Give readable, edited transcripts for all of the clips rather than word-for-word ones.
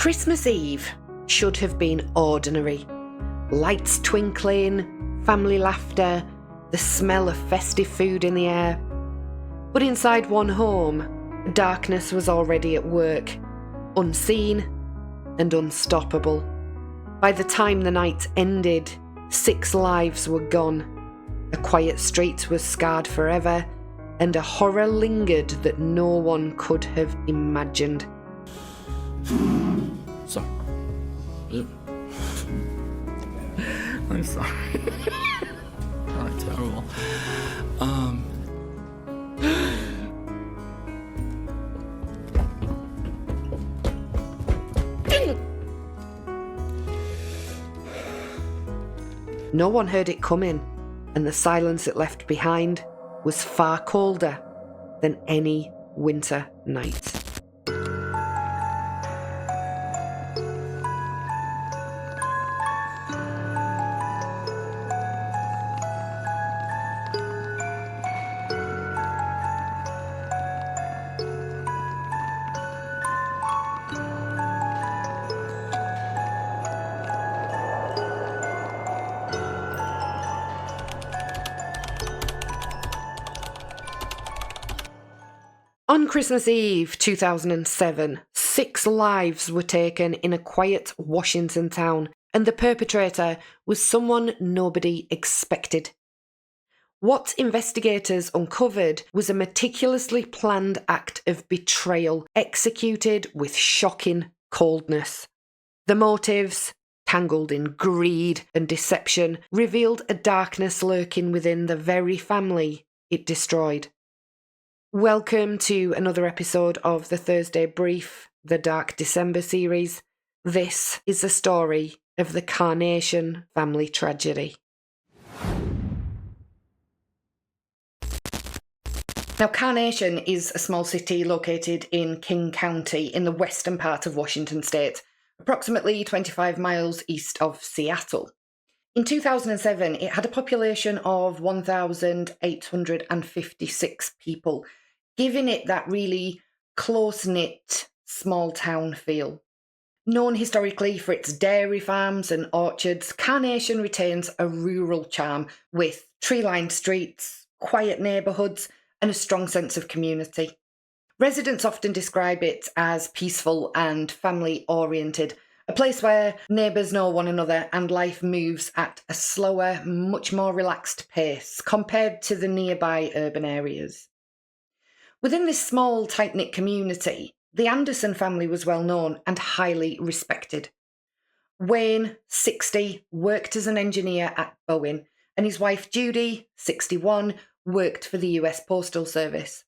Christmas Eve should have been ordinary. Lights twinkling, family laughter, the smell of festive food in the air. But inside one home, darkness was already at work, unseen and unstoppable. By the time the night ended, 6 lives were gone. A quiet street was scarred forever, and a horror lingered that no one could have imagined. Sorry. I'm sorry. I'm terrible. No one heard it coming, and the silence it left behind was far colder than any winter night. On Christmas Eve 2007, 6 lives were taken in a quiet Washington town, and the perpetrator was someone nobody expected. What investigators uncovered was a meticulously planned act of betrayal executed with shocking coldness. The motives, tangled in greed and deception, revealed a darkness lurking within the very family it destroyed. Welcome to another episode of the Thursday Brief, the Dark December series. This is the story of the Carnation family tragedy. Now, Carnation is a small city located in King County in the western part of Washington state, approximately 25 miles east of Seattle. In 2007, it had a population of 1,856 people, giving it that really close-knit, small-town feel. Known historically for its dairy farms and orchards, Carnation retains a rural charm with tree-lined streets, quiet neighbourhoods, and a strong sense of community. Residents often describe it as peaceful and family-oriented, a place where neighbours know one another and life moves at a slower, much more relaxed pace compared to the nearby urban areas. Within this small, tight-knit community, the Anderson family was well known and highly respected. Wayne, 60, worked as an engineer at Boeing, and his wife Judy, 61, worked for the US Postal Service.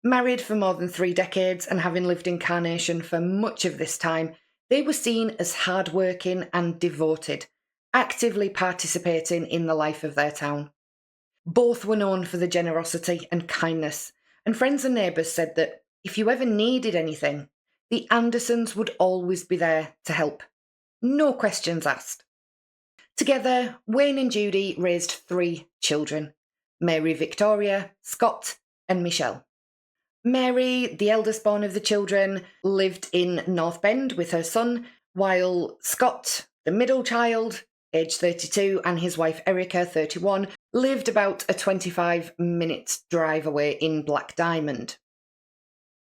Married for more than 3 decades and having lived in Carnation for much of this time, they were seen as hard-working and devoted, actively participating in the life of their town. Both were known for their generosity and kindness, and friends and neighbours said that if you ever needed anything, the Andersons would always be there to help. No questions asked. Together, Wayne and Judy raised 3 children: Mary Victoria, Scott, and Michelle. Mary, the eldest born of the children, lived in North Bend with her son, while Scott, the middle child, aged 32, and his wife Erica, 31, lived about a 25-minute drive away in Black Diamond.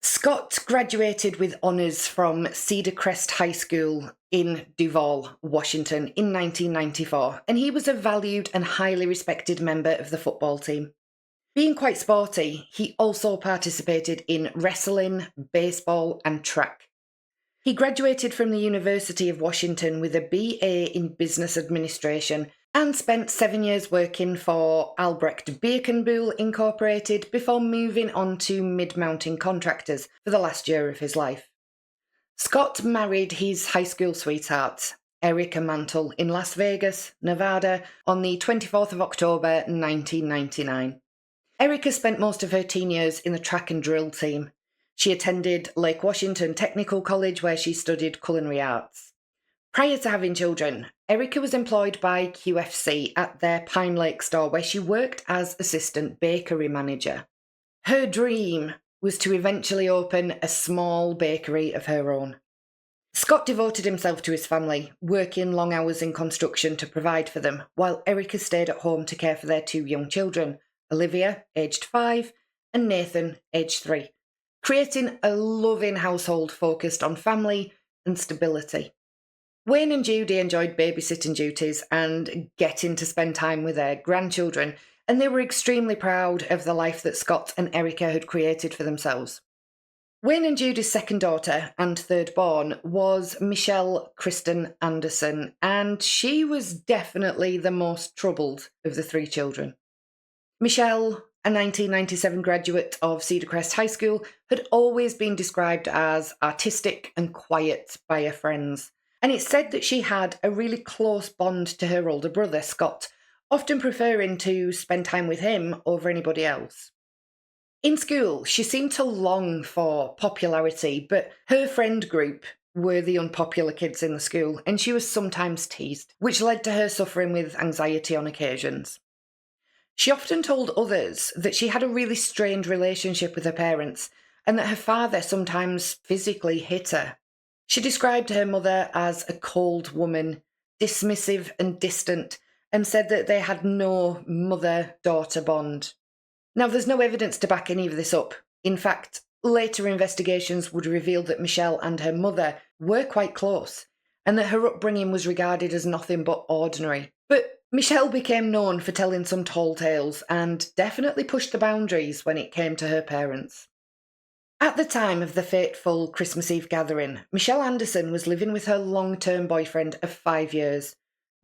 Scott graduated with honours from Cedar Crest High School in Duvall, Washington in 1994, and he was a valued and highly respected member of the football team. Being quite sporty, he also participated in wrestling, baseball, and track. He graduated from the University of Washington with a BA in Business Administration and spent 7 years working for Albrecht Birkenbuhl Incorporated before moving on to Mid-Mountain Contractors for the last year of his life. Scott married his high school sweetheart, Erica Mantle, in Las Vegas, Nevada, on the 24th of October 1999. Erica spent most of her teen years in the track and drill team. She attended Lake Washington Technical College, where she studied culinary arts. Prior to having children, Erica was employed by QFC at their Pine Lake store, where she worked as assistant bakery manager. Her dream was to eventually open a small bakery of her own. Scott devoted himself to his family, working long hours in construction to provide for them, while Erica stayed at home to care for their 2 young children, Olivia, aged 5, and Nathan, aged 3, creating a loving household focused on family and stability. Wayne and Judy enjoyed babysitting duties and getting to spend time with their grandchildren, and they were extremely proud of the life that Scott and Erica had created for themselves. Wayne and Judy's second daughter and third born was Michelle Kristen Anderson, and she was definitely the most troubled of the 3 children. Michelle, a 1997 graduate of Cedar Crest High School, had always been described as artistic and quiet by her friends, and it's said that she had a really close bond to her older brother, Scott, often preferring to spend time with him over anybody else. In school, she seemed to long for popularity, but her friend group were the unpopular kids in the school, and she was sometimes teased, which led to her suffering with anxiety on occasions. She often told others that she had a really strained relationship with her parents, and that her father sometimes physically hit her. She described her mother as a cold woman, dismissive and distant, and said that they had no mother-daughter bond. Now, there's no evidence to back any of this up. In fact, later investigations would reveal that Michelle and her mother were quite close, and that her upbringing was regarded as nothing but ordinary. But Michelle became known for telling some tall tales, and definitely pushed the boundaries when it came to her parents. At the time of the fateful Christmas Eve gathering, Michelle Anderson was living with her long-term boyfriend of 5 years,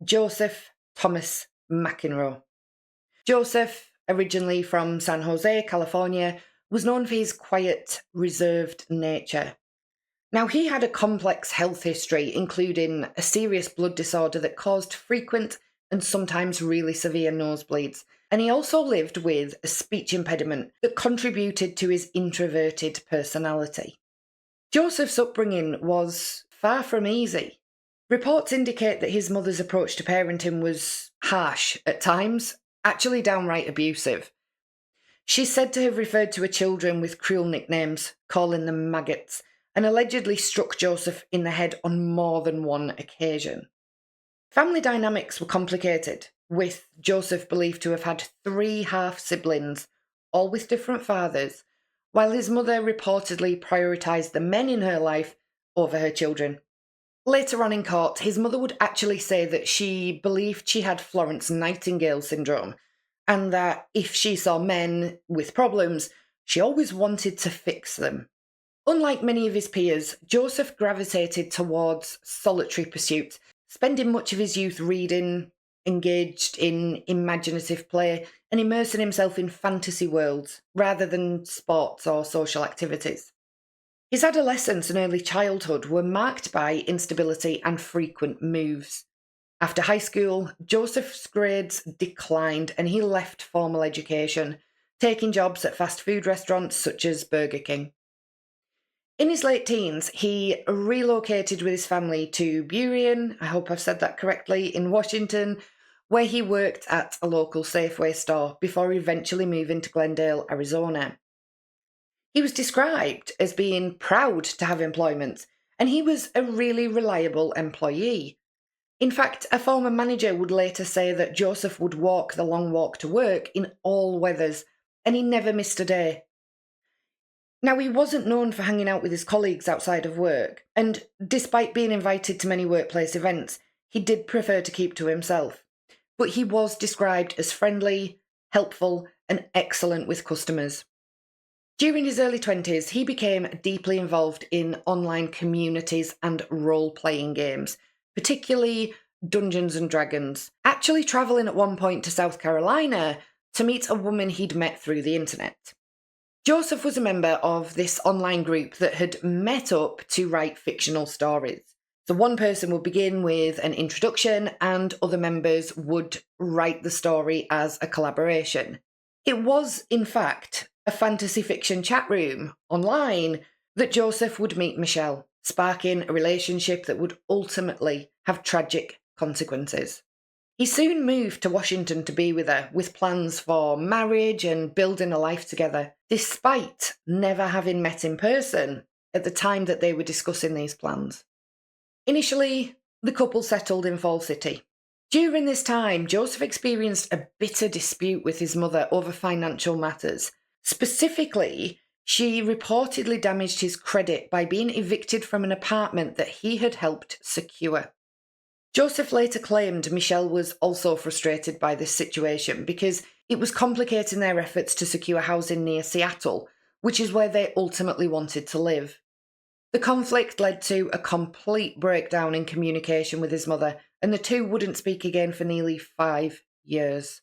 Joseph Thomas McEnroe. Joseph, originally from San Jose, California, was known for his quiet, reserved nature. Now, he had a complex health history, including a serious blood disorder that caused frequent and sometimes really severe nosebleeds, and he also lived with a speech impediment that contributed to his introverted personality. Joseph's upbringing was far from easy. Reports indicate that his mother's approach to parenting was harsh at times, actually downright abusive. She's said to have referred to her children with cruel nicknames, calling them maggots, and allegedly struck Joseph in the head on more than one occasion. Family dynamics were complicated, with Joseph believed to have had 3 half-siblings, all with different fathers, while his mother reportedly prioritised the men in her life over her children. Later on in court, his mother would actually say that she believed she had Florence Nightingale syndrome, and that if she saw men with problems, she always wanted to fix them. Unlike many of his peers, Joseph gravitated towards solitary pursuits, spending much of his youth reading, engaged in imaginative play, and immersing himself in fantasy worlds, rather than sports or social activities. His adolescence and early childhood were marked by instability and frequent moves. After high school, Joseph's grades declined and he left formal education, taking jobs at fast food restaurants such as Burger King. In his late teens, he relocated with his family to Burien, I hope I've said that correctly, in Washington, where he worked at a local Safeway store before eventually moving to Glendale, Arizona. He was described as being proud to have employment, and he was a really reliable employee. In fact, a former manager would later say that Joseph would walk the long walk to work in all weathers, and he never missed a day. Now, he wasn't known for hanging out with his colleagues outside of work, and despite being invited to many workplace events, he did prefer to keep to himself. But he was described as friendly, helpful, and excellent with customers. During his early 20s, he became deeply involved in online communities and role-playing games, particularly Dungeons and Dragons, actually travelling at one point to South Carolina to meet a woman he'd met through the internet. Joseph was a member of this online group that had met up to write fictional stories. So one person would begin with an introduction and other members would write the story as a collaboration. It was, in fact, a fantasy fiction chat room online that Joseph would meet Michelle, sparking a relationship that would ultimately have tragic consequences. He soon moved to Washington to be with her, with plans for marriage and building a life together, despite never having met in person at the time that they were discussing these plans. Initially, the couple settled in Fall City. During this time, Joseph experienced a bitter dispute with his mother over financial matters. Specifically, she reportedly damaged his credit by being evicted from an apartment that he had helped secure. Joseph later claimed Michelle was also frustrated by this situation because it was complicating their efforts to secure housing near Seattle, which is where they ultimately wanted to live. The conflict led to a complete breakdown in communication with his mother, and the two wouldn't speak again for nearly 5 years.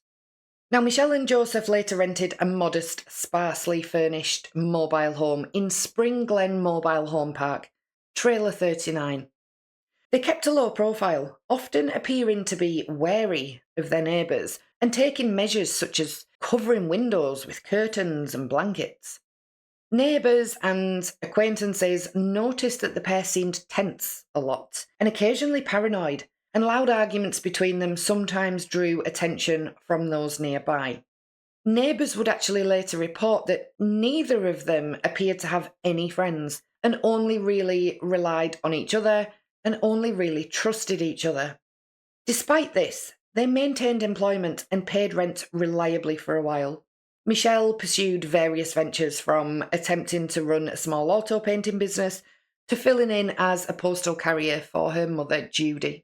Now, Michelle and Joseph later rented a modest, sparsely furnished mobile home in Spring Glen Mobile Home Park, Trailer 39. They kept a low profile, often appearing to be wary of their neighbours and taking measures such as covering windows with curtains and blankets. Neighbours and acquaintances noticed that the pair seemed tense a lot and occasionally paranoid, and loud arguments between them sometimes drew attention from those nearby. Neighbours would actually later report that neither of them appeared to have any friends and only really relied on each other and only really trusted each other. Despite this, they maintained employment and paid rent reliably for a while. Michelle pursued various ventures, from attempting to run a small auto painting business to filling in as a postal carrier for her mother, Judy.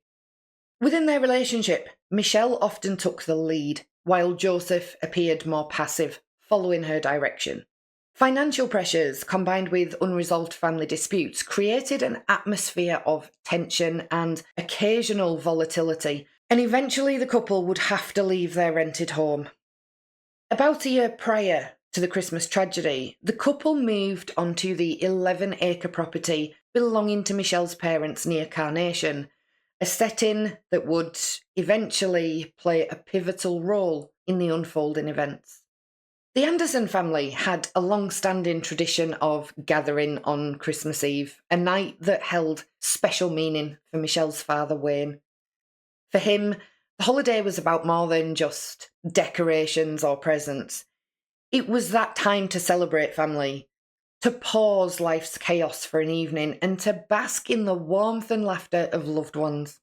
Within their relationship, Michelle often took the lead, while Joseph appeared more passive, following her direction. Financial pressures, combined with unresolved family disputes, created an atmosphere of tension and occasional volatility, and eventually the couple would have to leave their rented home. About a year prior to the Christmas tragedy, the couple moved onto the 11-acre property belonging to Michelle's parents near Carnation, a setting that would eventually play a pivotal role in the unfolding events. The Anderson family had a long-standing tradition of gathering on Christmas Eve, a night that held special meaning for Michelle's father, Wayne. For him, the holiday was about more than just decorations or presents. It was that time to celebrate family, to pause life's chaos for an evening, and to bask in the warmth and laughter of loved ones.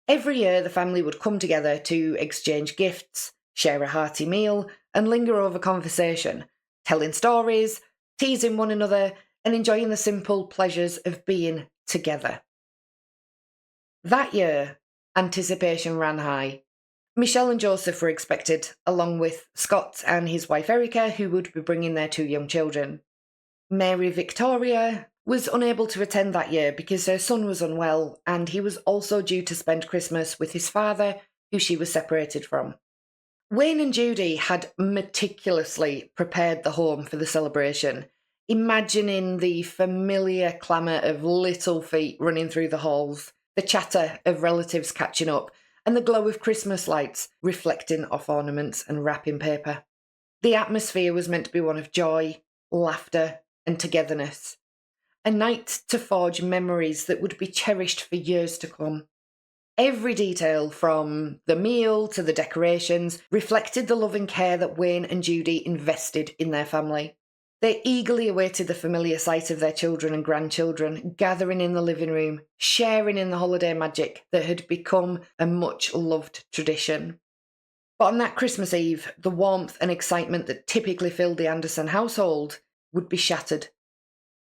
Every year, the family would come together to exchange gifts, share a hearty meal, and linger over conversation, telling stories, teasing one another, and enjoying the simple pleasures of being together. That year, anticipation ran high. Michelle and Joseph were expected, along with Scott and his wife Erica, who would be bringing their 2 young children. Mary Victoria was unable to attend that year because her son was unwell, and he was also due to spend Christmas with his father, who she was separated from. Wayne and Judy had meticulously prepared the home for the celebration, imagining the familiar clamour of little feet running through the halls, the chatter of relatives catching up, and the glow of Christmas lights reflecting off ornaments and wrapping paper. The atmosphere was meant to be one of joy, laughter, and togetherness. A night to forge memories that would be cherished for years to come. Every detail, from the meal to the decorations, reflected the love and care that Wayne and Judy invested in their family. They eagerly awaited the familiar sight of their children and grandchildren gathering in the living room, sharing in the holiday magic that had become a much-loved tradition. But on that Christmas Eve, the warmth and excitement that typically filled the Anderson household would be shattered.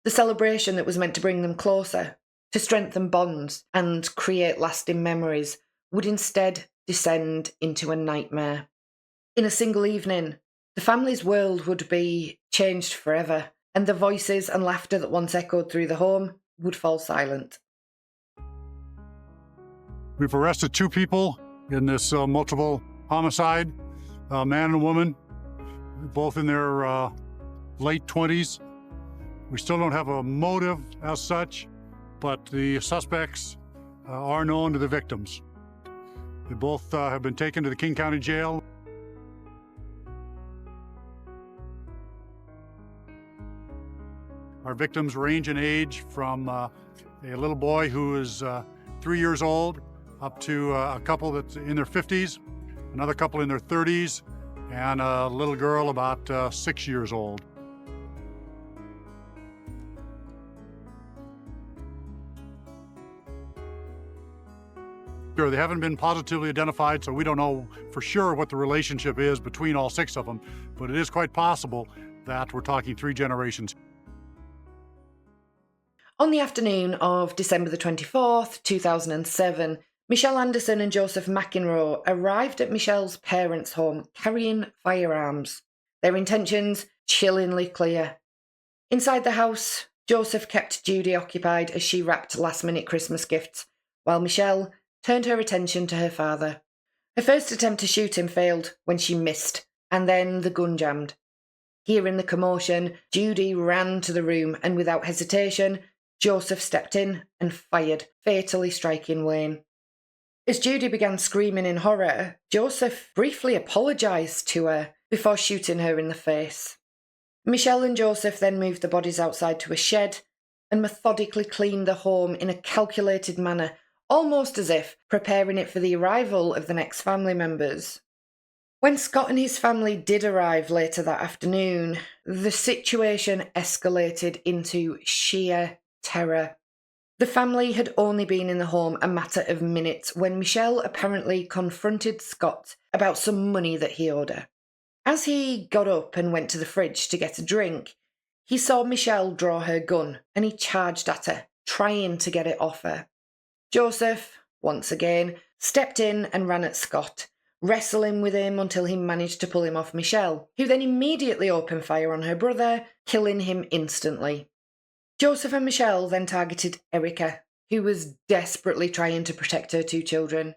The celebration that was meant to bring them closer, to strengthen bonds and create lasting memories, would instead descend into a nightmare. In a single evening, the family's world would be changed forever, and the voices and laughter that once echoed through the home would fall silent. We've arrested 2 people in this multiple homicide, a man and a woman, both in their late 20s. We still don't have a motive as such, but the suspects are known to the victims. They both have been taken to the King County Jail. Our victims range in age from a little boy who is 3 years old up to a couple that's in their 50s, another couple in their 30s, and a little girl about 6 years old. Sure, they haven't been positively identified, so we don't know for sure what the relationship is between all 6 of them, but it is quite possible that we're talking 3 generations. On the afternoon of December the 24th, 2007, Michelle Anderson and Joseph McEnroe arrived at Michelle's parents' home carrying firearms. Their intentions chillingly clear. Inside the house, Joseph kept Judy occupied as she wrapped last-minute Christmas gifts, while Michelle turned her attention to her father. Her first attempt to shoot him failed when she missed, and then the gun jammed. Hearing the commotion, Judy ran to the room, and without hesitation, Joseph stepped in and fired, fatally striking Wayne. As Judy began screaming in horror, Joseph briefly apologised to her before shooting her in the face. Michelle and Joseph then moved the bodies outside to a shed and methodically cleaned the home in a calculated manner, almost as if preparing it for the arrival of the next family members. When Scott and his family did arrive later that afternoon, the situation escalated into sheer terror. The family had only been in the home a matter of minutes when Michelle apparently confronted Scott about some money that he owed her. As he got up and went to the fridge to get a drink, he saw Michelle draw her gun and he charged at her, trying to get it off her. Joseph, once again, stepped in and ran at Scott, wrestling with him until he managed to pull him off Michelle, who then immediately opened fire on her brother, killing him instantly. Joseph and Michelle then targeted Erica, who was desperately trying to protect her 2 children.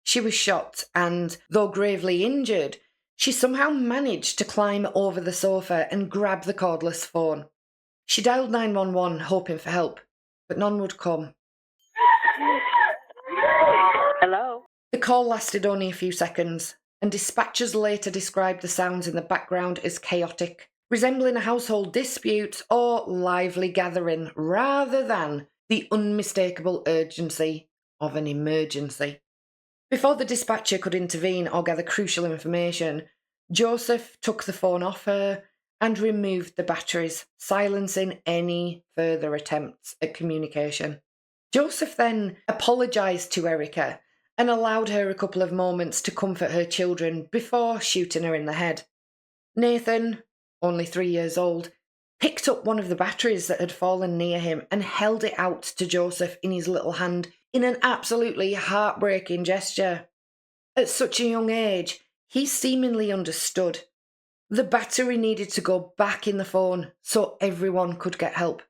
She was shot and, though gravely injured, she somehow managed to climb over the sofa and grab the cordless phone. She dialed 911 hoping for help, but none would come. Hello? The call lasted only a few seconds, and dispatchers later described the sounds in the background as chaotic, resembling a household dispute or lively gathering rather than the unmistakable urgency of an emergency. Before the dispatcher could intervene or gather crucial information, Joseph took the phone off her and removed the batteries, silencing any further attempts at communication. Joseph then apologised to Erica and allowed her a couple of moments to comfort her children before shooting her in the head. Nathan, only 3 years old, picked up one of the batteries that had fallen near him and held it out to Joseph in his little hand in an absolutely heartbreaking gesture. At such a young age, he seemingly understood. The battery needed to go back in the phone so everyone could get help.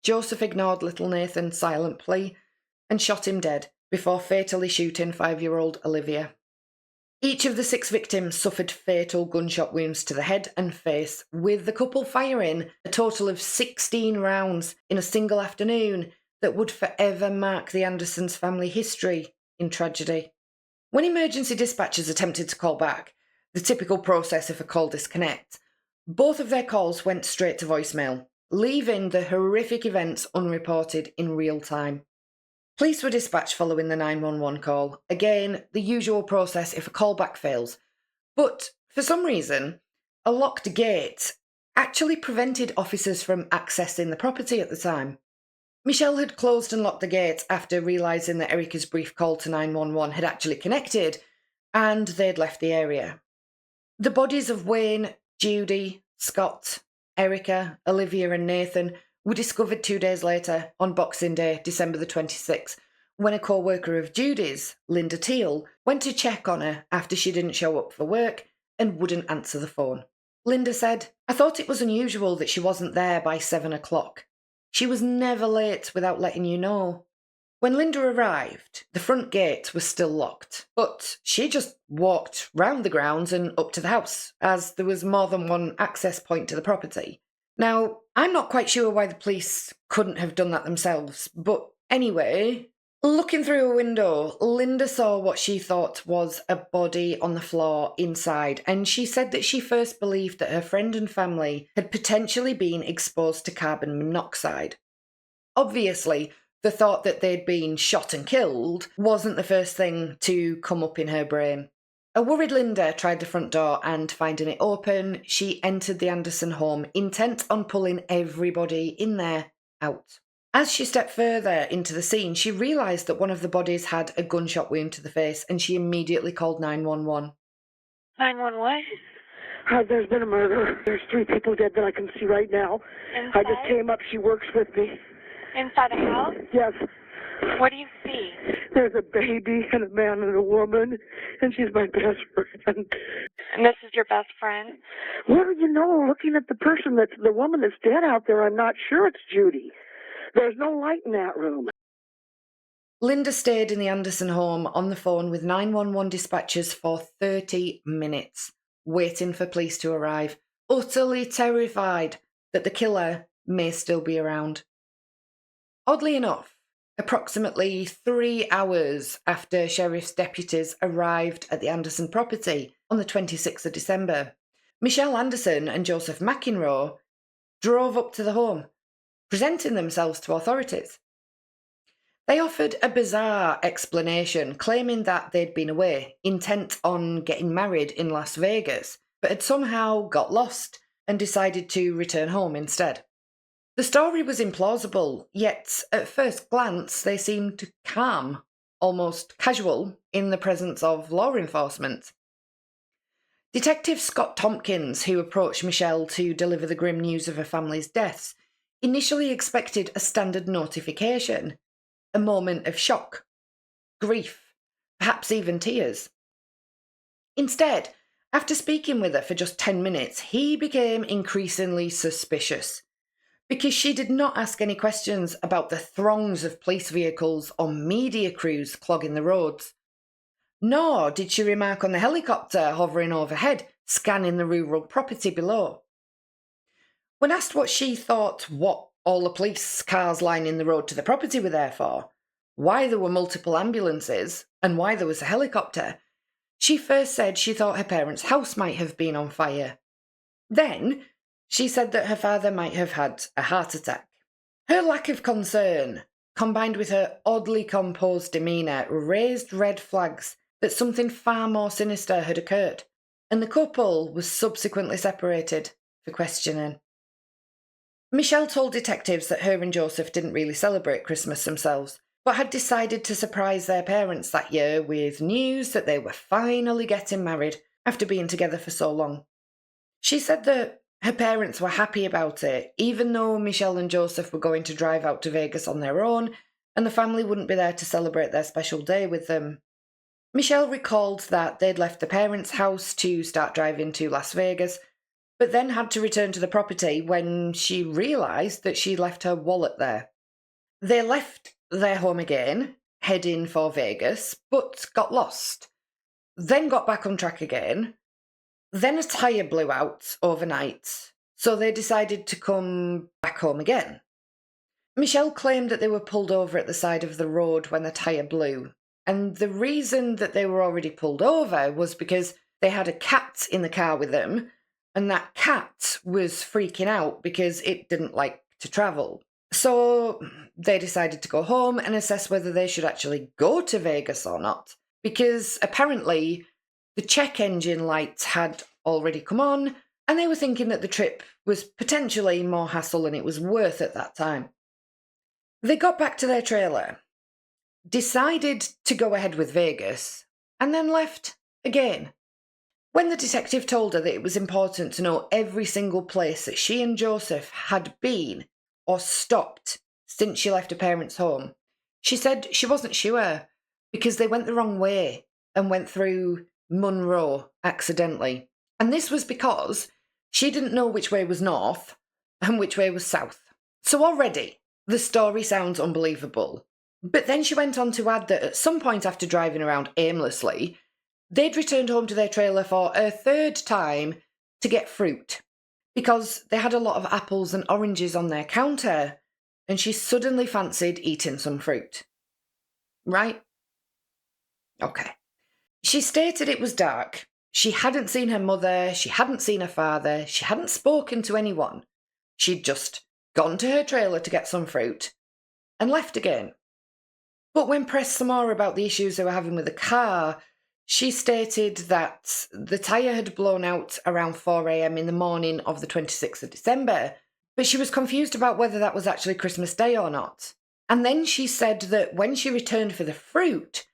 Joseph ignored little Nathan's silent plea and shot him dead before fatally shooting 5-year-old Olivia. Each of the 6 victims suffered fatal gunshot wounds to the head and face, with the couple firing a total of 16 rounds in a single afternoon that would forever mark the Andersons' family history in tragedy. When emergency dispatchers attempted to call back, the typical process if a call disconnects, both of their calls went straight to voicemail, leaving the horrific events unreported in real time. Police were dispatched following the 911 call, again, the usual process if a callback fails, but for some reason, a locked gate actually prevented officers from accessing the property at the time. Michelle had closed and locked the gate after realising that Erica's brief call to 911 had actually connected, and they'd left the area. The bodies of Wayne, Judy, Scott, Erica, Olivia and Nathan were discovered 2 days later on Boxing Day, December the 26th, when a co-worker of Judy's, Linda Teal, went to check on her after she didn't show up for work and wouldn't answer the phone. Linda said, "I thought it was unusual that she wasn't there by 7 o'clock. She was never late without letting you know." When Linda arrived, the front gate was still locked, but she just walked round the grounds and up to the house, as there was more than one access point to the property. Now, I'm not quite sure why the police couldn't have done that themselves, but anyway, looking through a window, Linda saw what she thought was a body on the floor inside, and she said that she first believed that her friend and family had potentially been exposed to carbon monoxide. Obviously, the thought that they'd been shot and killed wasn't the first thing to come up in her brain. A worried Linda tried the front door and, finding it open, she entered the Anderson home, intent on pulling everybody in there out. As she stepped further into the scene, she realised that one of the bodies had a gunshot wound to the face, and she immediately called 911. 911? There's been a murder. There's 3 people dead that I can see right now. Inside? I just came up. She works with me. Inside a house? Yes. What do you see? There's a baby and a man and a woman, and she's my best friend. And this is your best friend? Well, looking at the the woman that's dead out there, I'm not sure it's Judy. There's no light in that room. Linda stayed in the Anderson home on the phone with 911 dispatchers for 30 minutes, waiting for police to arrive, utterly terrified that the killer may still be around. Oddly enough, approximately 3 hours after sheriff's deputies arrived at the Anderson property on the 26th of December, Michelle Anderson and Joseph McEnroe drove up to the home, presenting themselves to authorities. They offered a bizarre explanation, claiming that they'd been away, intent on getting married in Las Vegas, but had somehow got lost and decided to return home instead. The story was implausible, yet at first glance they seemed calm, almost casual, in the presence of law enforcement. Detective Scott Tompkins, who approached Michelle to deliver the grim news of her family's deaths, initially expected a standard notification, a moment of shock, grief, perhaps even tears. Instead, after speaking with her for just 10 minutes, he became increasingly suspicious, because she did not ask any questions about the throngs of police vehicles or media crews clogging the roads. Nor did she remark on the helicopter hovering overhead, scanning the rural property below. When asked what she thought what all the police cars lining the road to the property were there for, why there were multiple ambulances, and why there was a helicopter, she first said she thought her parents' house might have been on fire. Then, she said that her father might have had a heart attack. Her lack of concern, combined with her oddly composed demeanour, raised red flags that something far more sinister had occurred, and the couple was subsequently separated for questioning. Michelle told detectives that her and Joseph didn't really celebrate Christmas themselves, but had decided to surprise their parents that year with news that they were finally getting married after being together for so long. She said that her parents were happy about it, even though Michelle and Joseph were going to drive out to Vegas on their own, and the family wouldn't be there to celebrate their special day with them. Michelle recalled that they'd left the parents' house to start driving to Las Vegas, but then had to return to the property when she realised that she'd left her wallet there. They left their home again, heading for Vegas, but got lost. Then got back on track again. Then a tyre blew out overnight, so they decided to come back home again. Michelle claimed that they were pulled over at the side of the road when the tyre blew, and the reason that they were already pulled over was because they had a cat in the car with them, and that cat was freaking out because it didn't like to travel. So they decided to go home and assess whether they should actually go to Vegas or not, because apparently the check engine lights had already come on, and they were thinking that the trip was potentially more hassle than it was worth at that time. They got back to their trailer, decided to go ahead with Vegas, and then left again. When the detective told her that it was important to know every single place that she and Joseph had been or stopped since she left her parents' home, she said she wasn't sure because they went the wrong way and went through Monroe accidentally. And this was because she didn't know which way was north and which way was south. So already, the story sounds unbelievable. But then she went on to add that at some point after driving around aimlessly, they'd returned home to their trailer for a third time to get fruit, because they had a lot of apples and oranges on their counter, and she suddenly fancied eating some fruit. Right? Okay. She stated it was dark. She hadn't seen her mother, she hadn't seen her father, she hadn't spoken to anyone. She'd just gone to her trailer to get some fruit and left again. But when pressed some more about the issues they were having with the car, she stated that the tyre had blown out around 4 a.m. in the morning of the 26th of December, But she was confused about whether that was actually Christmas Day or not. And then she said that when she returned for the fruit,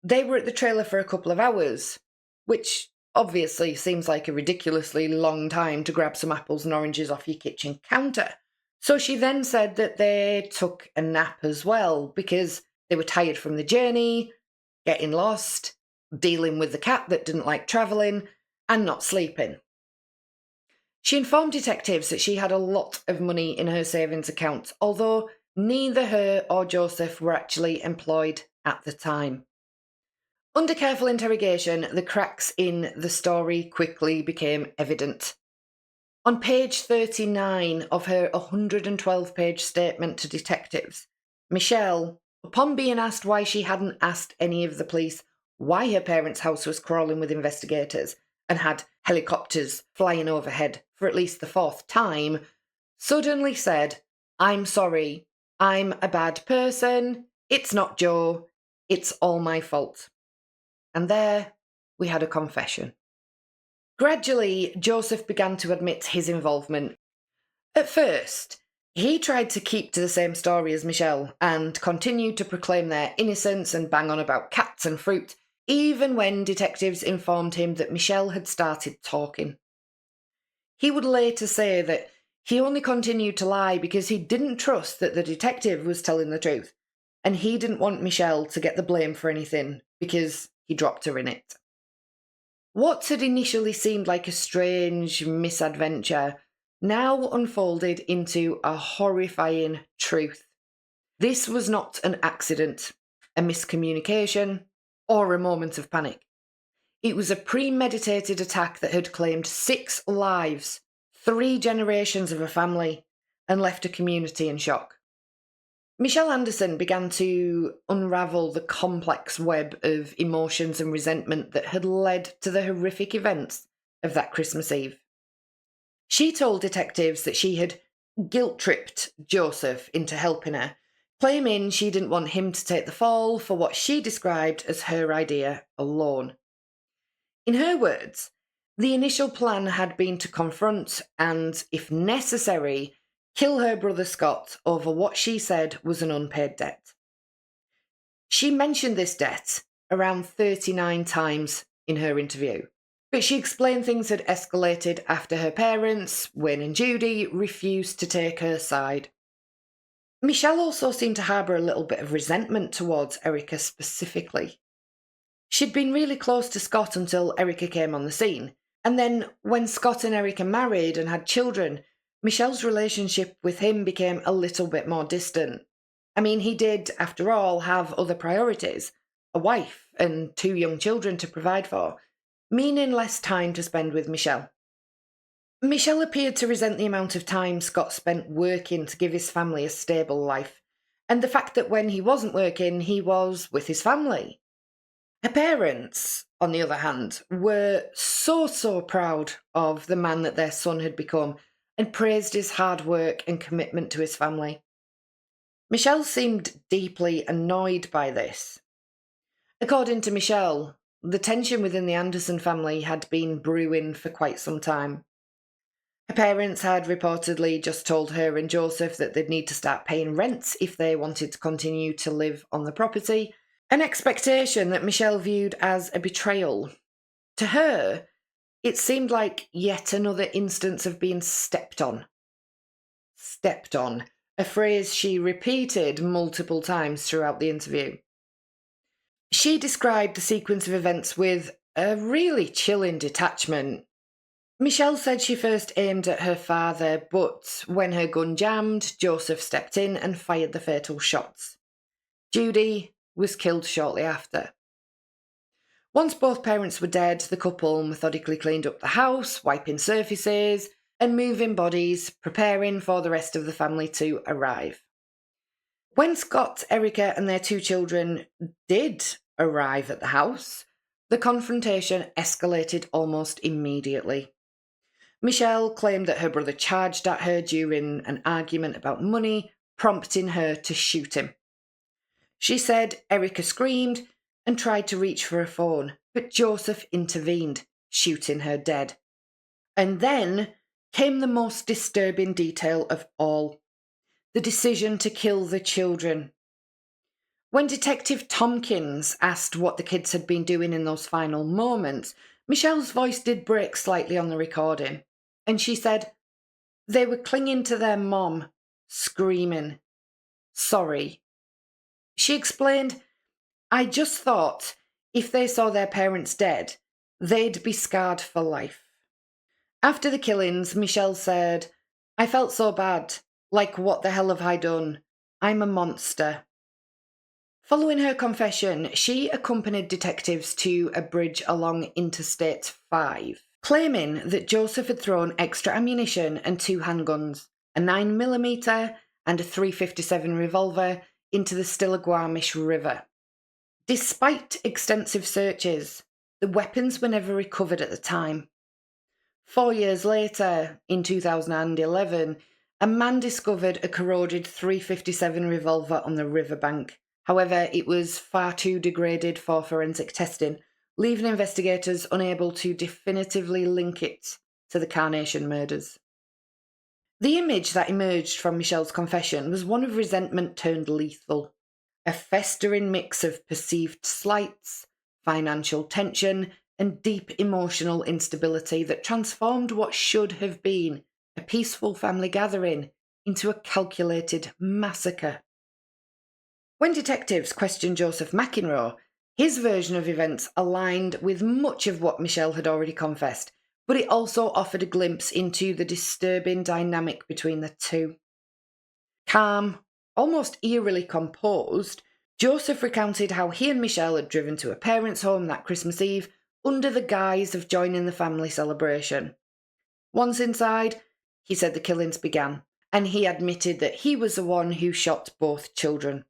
they were at the trailer for a couple of hours, which obviously seems like a ridiculously long time to grab some apples and oranges off your kitchen counter. So she then said that they took a nap as well because they were tired from the journey, getting lost, dealing with the cat that didn't like travelling, and not sleeping. She informed detectives that she had a lot of money in her savings account, although neither her or Joseph were actually employed at the time. Under careful interrogation, the cracks in the story quickly became evident. On page 39 of her 112-page statement to detectives, Michelle, upon being asked why she hadn't asked any of the police why her parents' house was crawling with investigators and had helicopters flying overhead for at least the fourth time, suddenly said, "I'm sorry, I'm a bad person, it's not Joe, it's all my fault." And there we had a confession. Gradually, Joseph began to admit his involvement. At first, he tried to keep to the same story as Michelle and continued to proclaim their innocence and bang on about cats and fruit, even when detectives informed him that Michelle had started talking. He would later say that he only continued to lie because he didn't trust that the detective was telling the truth, and he didn't want Michelle to get the blame for anything because he dropped her in it. What had initially seemed like a strange misadventure now unfolded into a horrifying truth. This was not an accident, a miscommunication, or a moment of panic. It was a premeditated attack that had claimed 6 lives, 3 generations of a family, and left a community in shock. Michelle Anderson began to unravel the complex web of emotions and resentment that had led to the horrific events of that Christmas Eve. She told detectives that she had guilt-tripped Joseph into helping her, claiming she didn't want him to take the fall for what she described as her idea alone. In her words, the initial plan had been to confront and, if necessary, kill her brother Scott over what she said was an unpaid debt. She mentioned this debt around 39 times in her interview, but she explained things had escalated after her parents, Wayne and Judy, refused to take her side. Michelle also seemed to harbour a little bit of resentment towards Erica specifically. She'd been really close to Scott until Erica came on the scene, and then when Scott and Erica married and had children, Michelle's relationship with him became a little bit more distant. I mean, he did, after all, have other priorities, a wife and 2 young children to provide for, meaning less time to spend with Michelle. Michelle appeared to resent the amount of time Scott spent working to give his family a stable life, and the fact that when he wasn't working, he was with his family. Her parents, on the other hand, were so proud of the man that their son had become and praised his hard work and commitment to his family. Michelle seemed deeply annoyed by this. According to Michelle, the tension within the Anderson family had been brewing for quite some time. Her parents had reportedly just told her and Joseph that they'd need to start paying rent if they wanted to continue to live on the property, an expectation that Michelle viewed as a betrayal. To her, it seemed like yet another instance of being stepped on. Stepped on, a phrase she repeated multiple times throughout the interview. She described the sequence of events with a really chilling detachment. Michelle said she first aimed at her father, but when her gun jammed, Joseph stepped in and fired the fatal shots. Judy was killed shortly after. Once both parents were dead, the couple methodically cleaned up the house, wiping surfaces and moving bodies, preparing for the rest of the family to arrive. When Scott, Erica and their 2 children did arrive at the house, the confrontation escalated almost immediately. Michelle claimed that her brother charged at her during an argument about money, prompting her to shoot him. She said Erica screamed and tried to reach for a phone, but Joseph intervened, shooting her dead. And then came the most disturbing detail of all: the decision to kill the children. When Detective Tompkins asked what the kids had been doing in those final moments, Michelle's voice did break slightly on the recording, and she said, "They were clinging to their mom, screaming, 'Sorry.'" She explained, "I just thought if they saw their parents dead, they'd be scarred for life." After the killings, Michelle said, "I felt so bad, like what the hell have I done? I'm a monster." Following her confession, she accompanied detectives to a bridge along Interstate 5, claiming that Joseph had thrown extra ammunition and 2 handguns, a 9mm and a .357 revolver, into the Stillaguamish River. Despite extensive searches, the weapons were never recovered at the time. 4 years later, in 2011, a man discovered a corroded .357 revolver on the riverbank. However, it was far too degraded for forensic testing, leaving investigators unable to definitively link it to the Carnation murders. The image that emerged from Michelle's confession was one of resentment turned lethal, a festering mix of perceived slights, financial tension, and deep emotional instability that transformed what should have been a peaceful family gathering into a calculated massacre. When detectives questioned Joseph McEnroe, his version of events aligned with much of what Michelle had already confessed, but it also offered a glimpse into the disturbing dynamic between the two. Calm, almost eerily composed, Joseph recounted how he and Michelle had driven to a parents' home that Christmas Eve under the guise of joining the family celebration. Once inside, he said the killings began, and he admitted that he was the one who shot both children.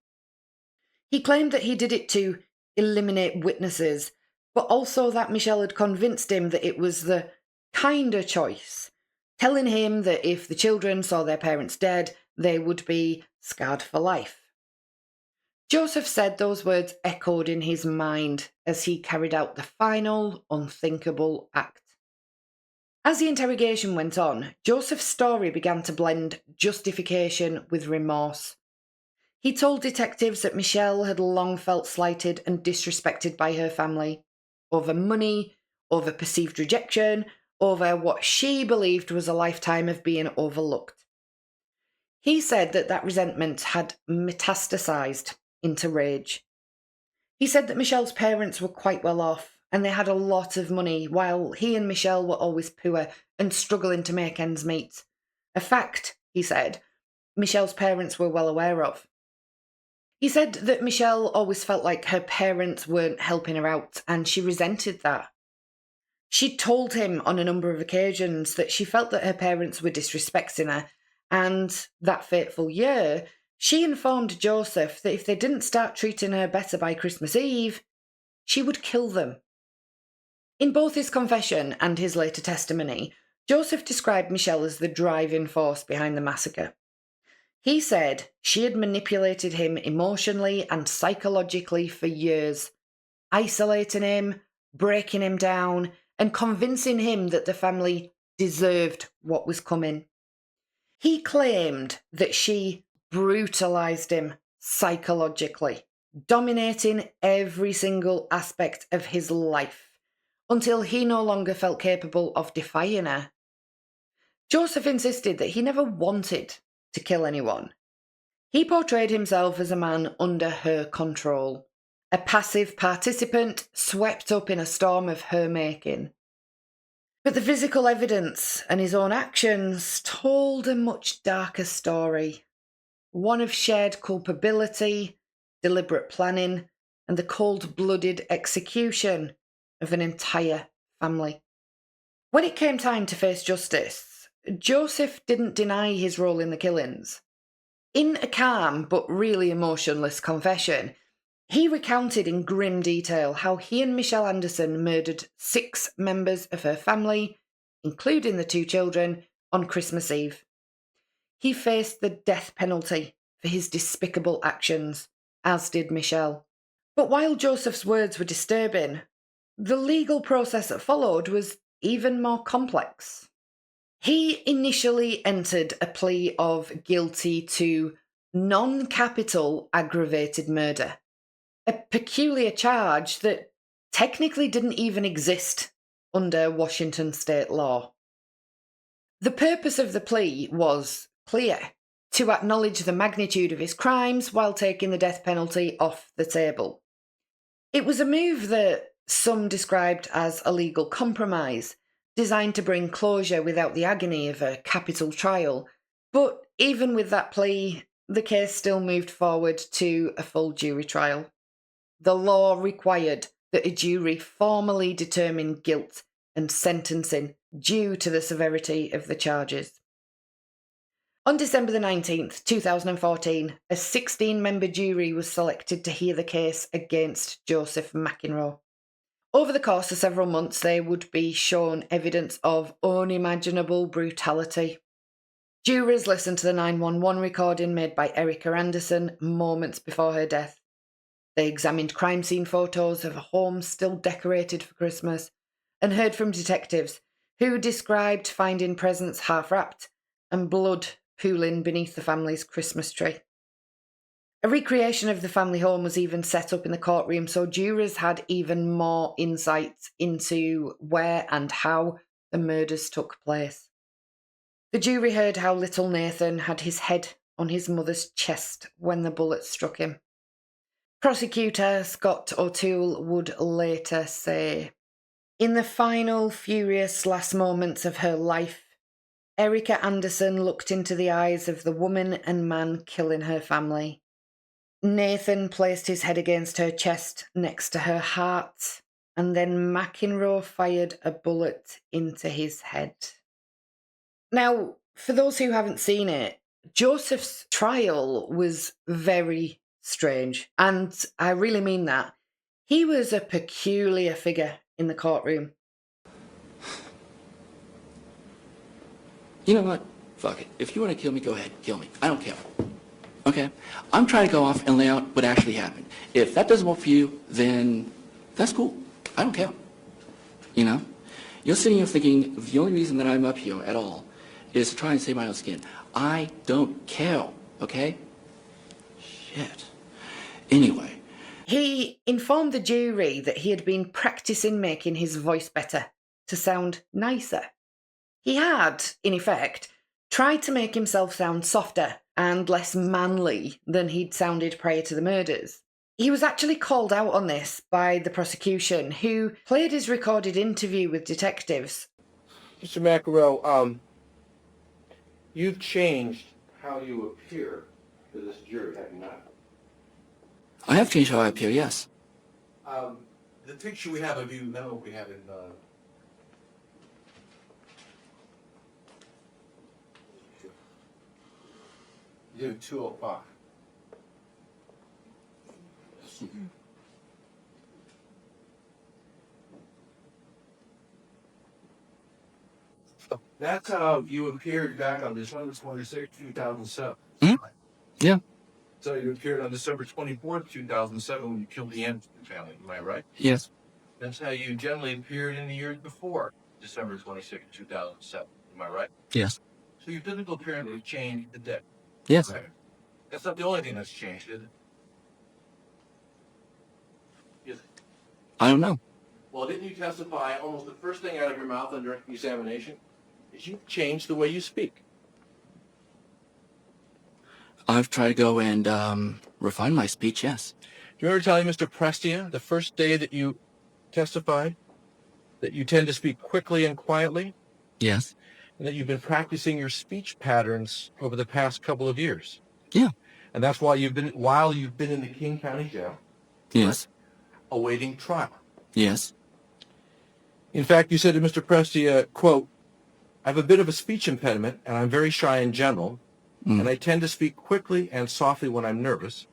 He claimed that he did it to eliminate witnesses, but also that Michelle had convinced him that it was the kinder choice, telling him that if the children saw their parents dead, they would be scarred for life. Joseph said those words echoed in his mind as he carried out the final, unthinkable act. As the interrogation went on, Joseph's story began to blend justification with remorse. He told detectives that Michelle had long felt slighted and disrespected by her family, over money, over perceived rejection, over what she believed was a lifetime of being overlooked. He said that resentment had metastasized into rage. He said that Michelle's parents were quite well off and they had a lot of money, while he and Michelle were always poor and struggling to make ends meet. A fact, he said, Michelle's parents were well aware of. He said that Michelle always felt like her parents weren't helping her out, and she resented that. She told him on a number of occasions that she felt that her parents were disrespecting her, and that fateful year, she informed Joseph that if they didn't start treating her better by Christmas Eve, she would kill them. In both his confession and his later testimony, Joseph described Michelle as the driving force behind the massacre. He said she had manipulated him emotionally and psychologically for years, isolating him, breaking him down, and convincing him that the family deserved what was coming. He claimed that she brutalized him psychologically, dominating every single aspect of his life until he no longer felt capable of defying her. Joseph insisted that he never wanted to kill anyone. He portrayed himself as a man under her control, a passive participant swept up in a storm of her making. But the physical evidence and his own actions told a much darker story, one of shared culpability, deliberate planning, and the cold-blooded execution of an entire family. When it came time to face justice, Joseph didn't deny his role in the killings. In a calm but really emotionless confession, he recounted in grim detail how he and Michelle Anderson murdered 6 members of her family, including the 2 children, on Christmas Eve. He faced the death penalty for his despicable actions, as did Michelle. But while Joseph's words were disturbing, the legal process that followed was even more complex. He initially entered a plea of guilty to non-capital aggravated murder, a peculiar charge that technically didn't even exist under Washington state law. The purpose of the plea was clear: to acknowledge the magnitude of his crimes while taking the death penalty off the table. It was a move that some described as a legal compromise, designed to bring closure without the agony of a capital trial. But even with that plea, the case still moved forward to a full jury trial. The law required that a jury formally determine guilt and sentencing due to the severity of the charges. On December the 19th, 2014, a 16-member jury was selected to hear the case against Joseph McEnroe. Over the course of several months, they would be shown evidence of unimaginable brutality. Jurors listened to the 911 recording made by Erica Anderson moments before her death. They examined crime scene photos of a home still decorated for Christmas and heard from detectives who described finding presents half-wrapped and blood pooling beneath the family's Christmas tree. A recreation of the family home was even set up in the courtroom, so jurors had even more insight into where and how the murders took place. The jury heard how little Nathan had his head on his mother's chest when the bullet struck him. Prosecutor Scott O'Toole would later say, "In the final, furious last moments of her life, Erica Anderson looked into the eyes of the woman and man killing her family. Nathan placed his head against her chest next to her heart, and then McEnroe fired a bullet into his head." Now, for those who haven't seen it, Joseph's trial was very strange, and I really mean that. He was a peculiar figure in the courtroom. You know what? Fuck it. If you want to kill me, go ahead. Kill me. I don't care. Okay? I'm trying to go off and lay out what actually happened. If that doesn't work for you, then that's cool. I don't care. You know? You're sitting here thinking the only reason that I'm up here at all is to try and save my own skin. I don't care. Okay? Shit. Anyway. He informed the jury that he had been practicing making his voice better, to sound nicer. He had, in effect, tried to make himself sound softer and less manly than he'd sounded prior to the murders. He was actually called out on this by the prosecution, who played his recorded interview with detectives. Mr. McEnroe, you've changed how you appear to this jury, have you not? I have changed how I appear, yes. The picture we have of you now, we have in you 205. That's how you appeared back on December 26, 2007. Mm-hmm. Yeah. So you appeared on December 24th, 2007 when you killed the Anderson family, am I right? Yes. That's how you generally appeared in the years before December 26, 2007, am I right? Yes. So your physical appearance has changed today. Yes. Okay. That's not the only thing that's changed, is it? Is it? I don't know. Well, didn't you testify almost the first thing out of your mouth under examination is you changed the way you speak? I've tried to go and refine my speech, yes. Do you remember telling Mr. Prestia the first day that you testified that you tend to speak quickly and quietly, Yes. and that you've been practicing your speech patterns over the past couple of years? Yeah. And that's why you've been in the King County Jail Yes. awaiting trial. Yes. In fact, you said to Mr. Prestia, quote, "I have a bit of a speech impediment, and I'm very shy in general, and I tend to speak quickly and softly when I'm nervous.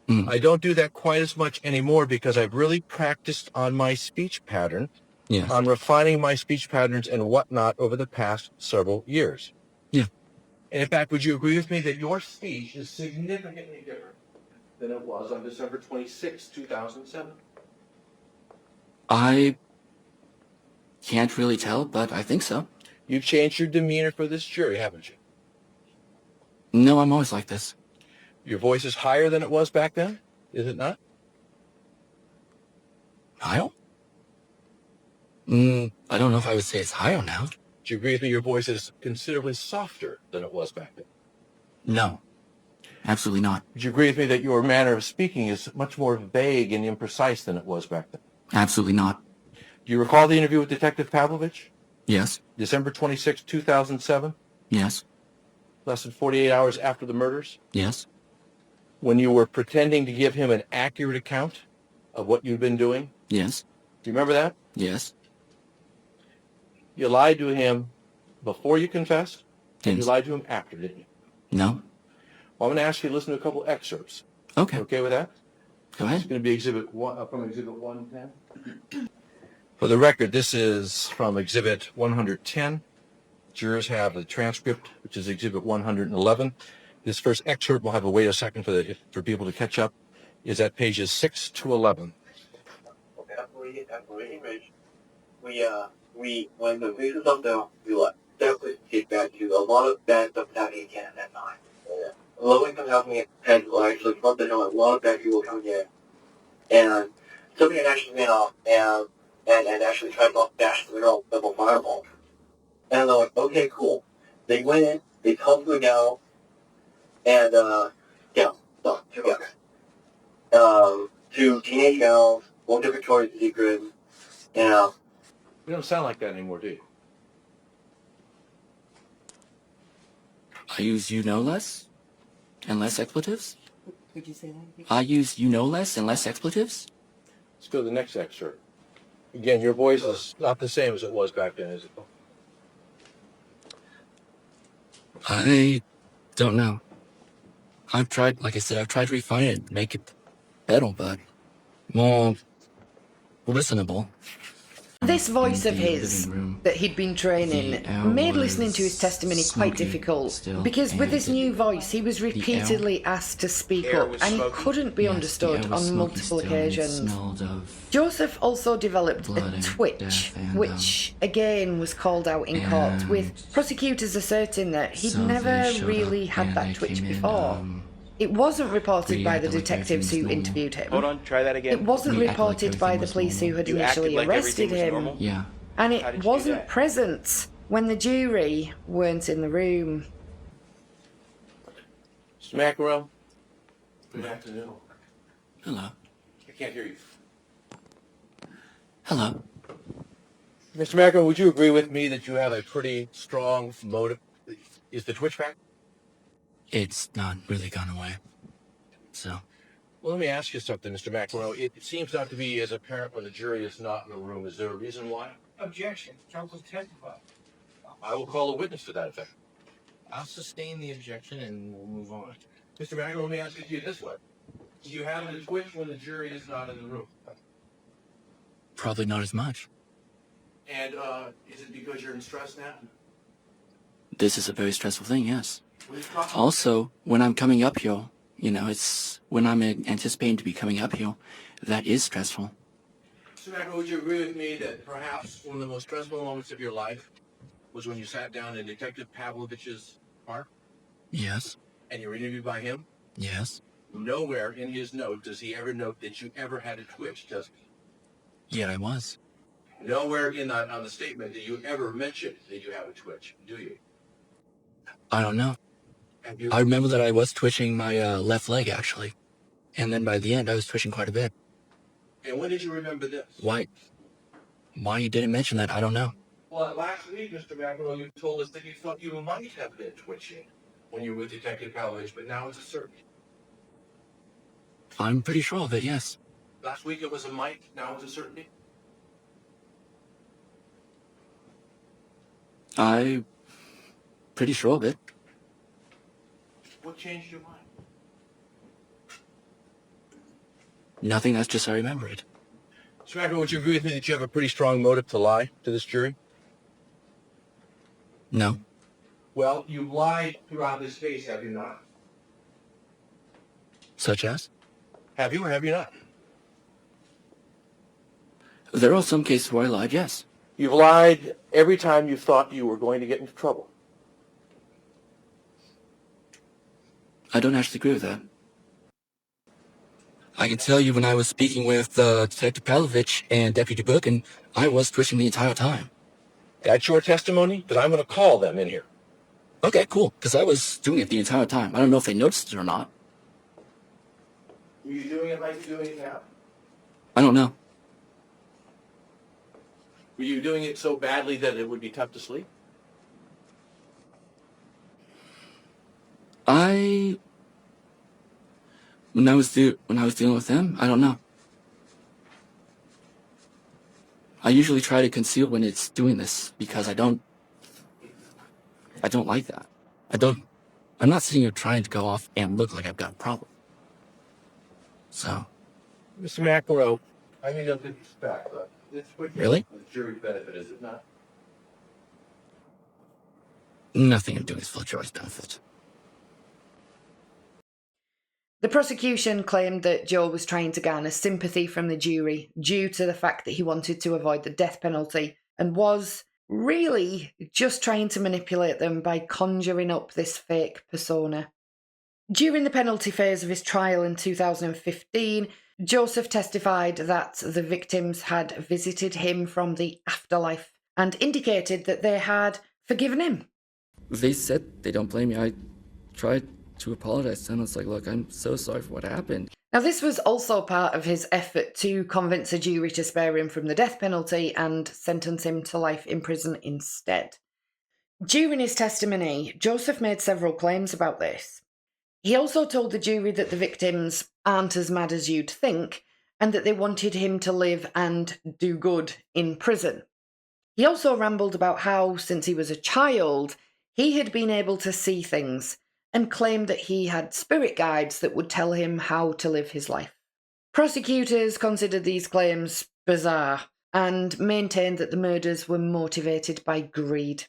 I don't do that quite as much anymore because I've really practiced on my speech pattern, Yes. on refining my speech patterns and whatnot over the past several years." Yeah. And in fact, would you agree with me that your speech is significantly different than it was on December 26, 2007? I can't really tell, but I think so. You've changed your demeanor for this jury, haven't you? No, I'm always like this. Your voice is higher than it was back then, is it not? Higher? I don't know if I would say it's higher now. Do you agree with me your voice is considerably softer than it was back then? No, absolutely not. Would you agree with me that your manner of speaking is much more vague and imprecise than it was back then? Absolutely not. Do you recall the interview with Detective Pavlovich? Yes. December 26, 2007? Yes. Less than 48 hours after the murders? Yes. When you were pretending to give him an accurate account of what you'd been doing? Yes. Do you remember that? Yes. You lied to him before you confessed, and you Yes. lied to him after, didn't you? No. Well, I'm going to ask you to listen to a couple excerpts. Okay. You okay with that? Go It's ahead. going to be Exhibit 1, from Exhibit 110. For the record, this is from Exhibit 110. Jurors have the transcript, which is Exhibit 111. This first excerpt, we'll have to wait a second for people to catch up, is at pages 6 to 11. Okay, after we image, we when the visuals up there, we like definitely get back to a lot of bad stuff happening again at that time. Yeah. A low income housing had actually from the know a lot of bad people coming in, and somebody had actually went off and actually tried to bash the girl with a fireball. And they're like, okay, cool. They went in, they calmed her down, and to teenage girls, went to Victoria's Secret, you know. We don't sound like that anymore, do you? I use you know less and less expletives. Could you say that again? I use you know less and less expletives. Let's go to the next excerpt. Again, your voice is not the same as it was back then, is it? I don't know. I've tried, like I said, I've tried to refine it, make it better, but more listenable. This voice In of the his living room, that he'd been training the air made listening was to his testimony quite smoky difficult still, because with and his new voice he was repeatedly asked to speak air up was and he smoky? couldn't be Yes, the understood air was on smoky multiple still, and it occasions. smelled of Joseph also developed blood a and twitch, death and, which again was called out in court, with and prosecutors asserting that he'd so they never showed really up had and that they twitch came in, before. It wasn't reported we by the acted like detectives who everything was normal. interviewed him. Hold on, try that again. It wasn't We acted like reported by everything the was police who normal. had You acted initially like arrested everything was him. normal? Yeah. And How it did you do wasn't that? present when the jury weren't in the room. Mr. Mackerel? Good afternoon. Hello. I can't hear you. Hello. Mr. Mackerel, would you agree with me that you have a pretty strong motive? Is the twitch back? It's not really gone away. So, Well, let me ask you something, Mr. Mackerel. It seems not to be as apparent when the jury is not in the room. Is there a reason why? Objection. Counsel testify. I will call a witness to that effect. I'll sustain the objection and we'll move on. Mr. Mackerel, let me ask you this way. Do you have the twitch when the jury is not in the room? probably not as much. And is it because you're in stress now? This is a very stressful thing, yes. What are you talking about? Also, when I'm coming up here, you know, it's when I'm anticipating to be coming up here, that is stressful. Mr. Mackerel, would you agree with me that perhaps one of the most stressful moments of your life was when you sat down in Detective Pavlovich's car Yes. and you were interviewed by him? Yes. Nowhere in his note does he ever note that you ever had a twitch, does he? Yeah, I was. Nowhere on the statement do you ever mention that you have a twitch, do you? I don't know. Have you? I remember that I was twitching my left leg, actually. And then by the end, I was twitching quite a bit. And when did you remember this? Why you didn't mention that, I don't know. Well, last week, Mr. Mackerel, you told us that you thought you might have been twitching when you were with Detective Pavlovich, but now it's a certainty. I'm pretty sure of it, yes. Last week it was a might, now it's a certainty. I'm pretty sure of it. What changed your mind? Nothing, that's just I remember it. Mr. Mackerel, would you agree with me that you have a pretty strong motive to lie to this jury? No. Well, you've lied throughout this case, have you not? Such as? Have you or have you not? There are some cases where I lied, yes. You've lied every time you thought you were going to get into trouble. I don't actually agree with that. I can tell you when I was speaking with Detective Pavlovich and Deputy Birkin, I was twitching the entire time. That's your testimony? Because I'm going to call them in here. Okay, cool, because I was doing it the entire time. I don't know if they noticed it or not. Were you doing it like you're doing it now? I don't know. Were you doing it so badly that it would be tough to sleep? When I was dealing with them, I don't know. I usually try to conceal when it's doing this because I don't like that. I'm not sitting here trying to go off and look like I've got a problem. So. Mr. McEnroe, I need a good respect. This would be Really? for the jury's benefit, is it not? Nothing I'm doing is for the jury's benefit. The prosecution claimed that Joe was trying to garner sympathy from the jury due to the fact that he wanted to avoid the death penalty and was really just trying to manipulate them by conjuring up this fake persona. During the penalty phase of his trial in 2015, Joseph testified that the victims had visited him from the afterlife and indicated that they had forgiven him. They said they don't blame me. I tried to apologize to them. It's like, look, I'm so sorry for what happened. Now, this was also part of his effort to convince a jury to spare him from the death penalty and sentence him to life in prison instead. During his testimony, Joseph made several claims about this. He also told the jury that the victims aren't as mad as you'd think, and that they wanted him to live and do good in prison. He also rambled about how, since he was a child, he had been able to see things, and claimed that he had spirit guides that would tell him how to live his life. Prosecutors considered these claims bizarre, and maintained that the murders were motivated by greed.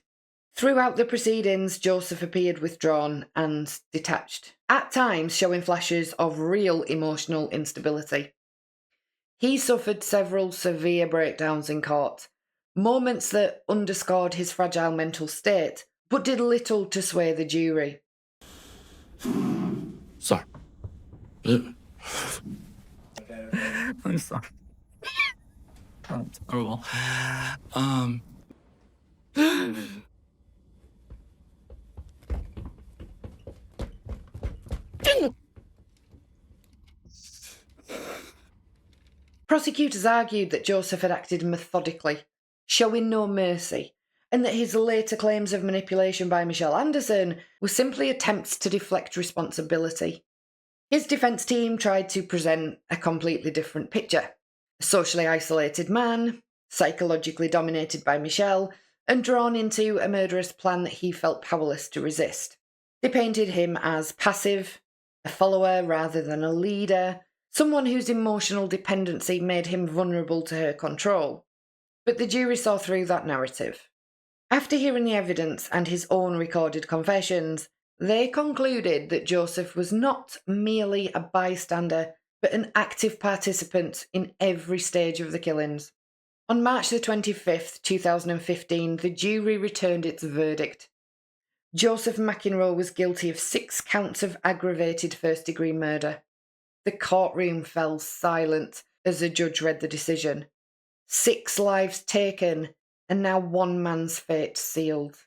Throughout the proceedings, Joseph appeared withdrawn and detached, at times showing flashes of real emotional instability. He suffered several severe breakdowns in court, moments that underscored his fragile mental state, but did little to sway the jury. Sorry. I'm sorry. Oh, it's horrible. Prosecutors argued that Joseph had acted methodically, showing no mercy, and that his later claims of manipulation by Michelle Anderson were simply attempts to deflect responsibility. His defence team tried to present a completely different picture. A socially isolated man, psychologically dominated by Michelle, and drawn into a murderous plan that he felt powerless to resist. They painted him as passive, a follower rather than a leader, someone whose emotional dependency made him vulnerable to her control. But the jury saw through that narrative. After hearing the evidence and his own recorded confessions, they concluded that Joseph was not merely a bystander, but an active participant in every stage of the killings. On March the 25th, 2015, the jury returned its verdict. Joseph McEnroe was guilty of 6 counts of aggravated first-degree murder. The courtroom fell silent as the judge read the decision. 6 lives taken, and now one man's fate sealed.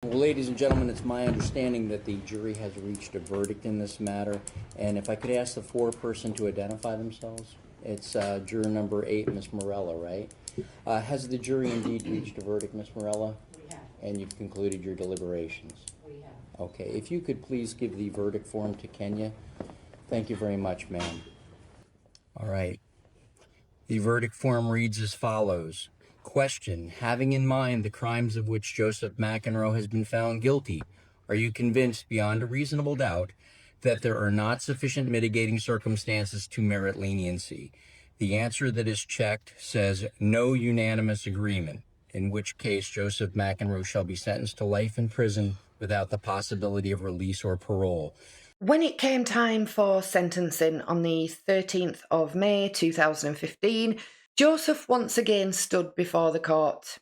Well, ladies and gentlemen, it's my understanding that the jury has reached a verdict in this matter, and if I could ask the foreperson to identify themselves. It's juror number 8, Ms. Morella, right? Has the jury indeed reached a verdict, Ms. Morella? We have. And you've concluded your deliberations? We have. Okay, if you could please give the verdict form to Kenya. Thank you very much, ma'am. All right. The verdict form reads as follows. Question: having in mind the crimes of which Joseph McEnroe has been found guilty, are you convinced beyond a reasonable doubt that there are not sufficient mitigating circumstances to merit leniency? The answer that is checked says no unanimous agreement, in which case Joseph McEnroe shall be sentenced to life in prison without the possibility of release or parole. When it came time for sentencing on the 13th of May 2015, Joseph once again stood before the court.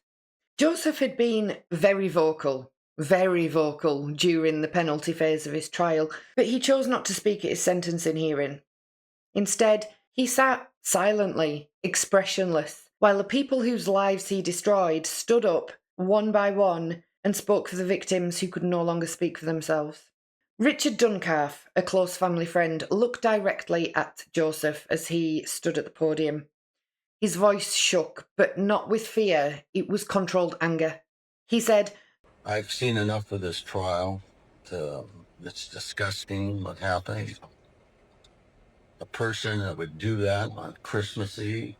Joseph had been very vocal during the penalty phase of his trial, but he chose not to speak at his sentencing hearing. Instead, he sat silently, expressionless, while the people whose lives he destroyed stood up one by one and spoke for the victims who could no longer speak for themselves. Richard Duncalf, a close family friend, looked directly at Joseph as he stood at the podium. His voice shook, but not with fear, it was controlled anger. He said, "I've seen enough of this trial. It's disgusting what happened. A person that would do that on Christmas Eve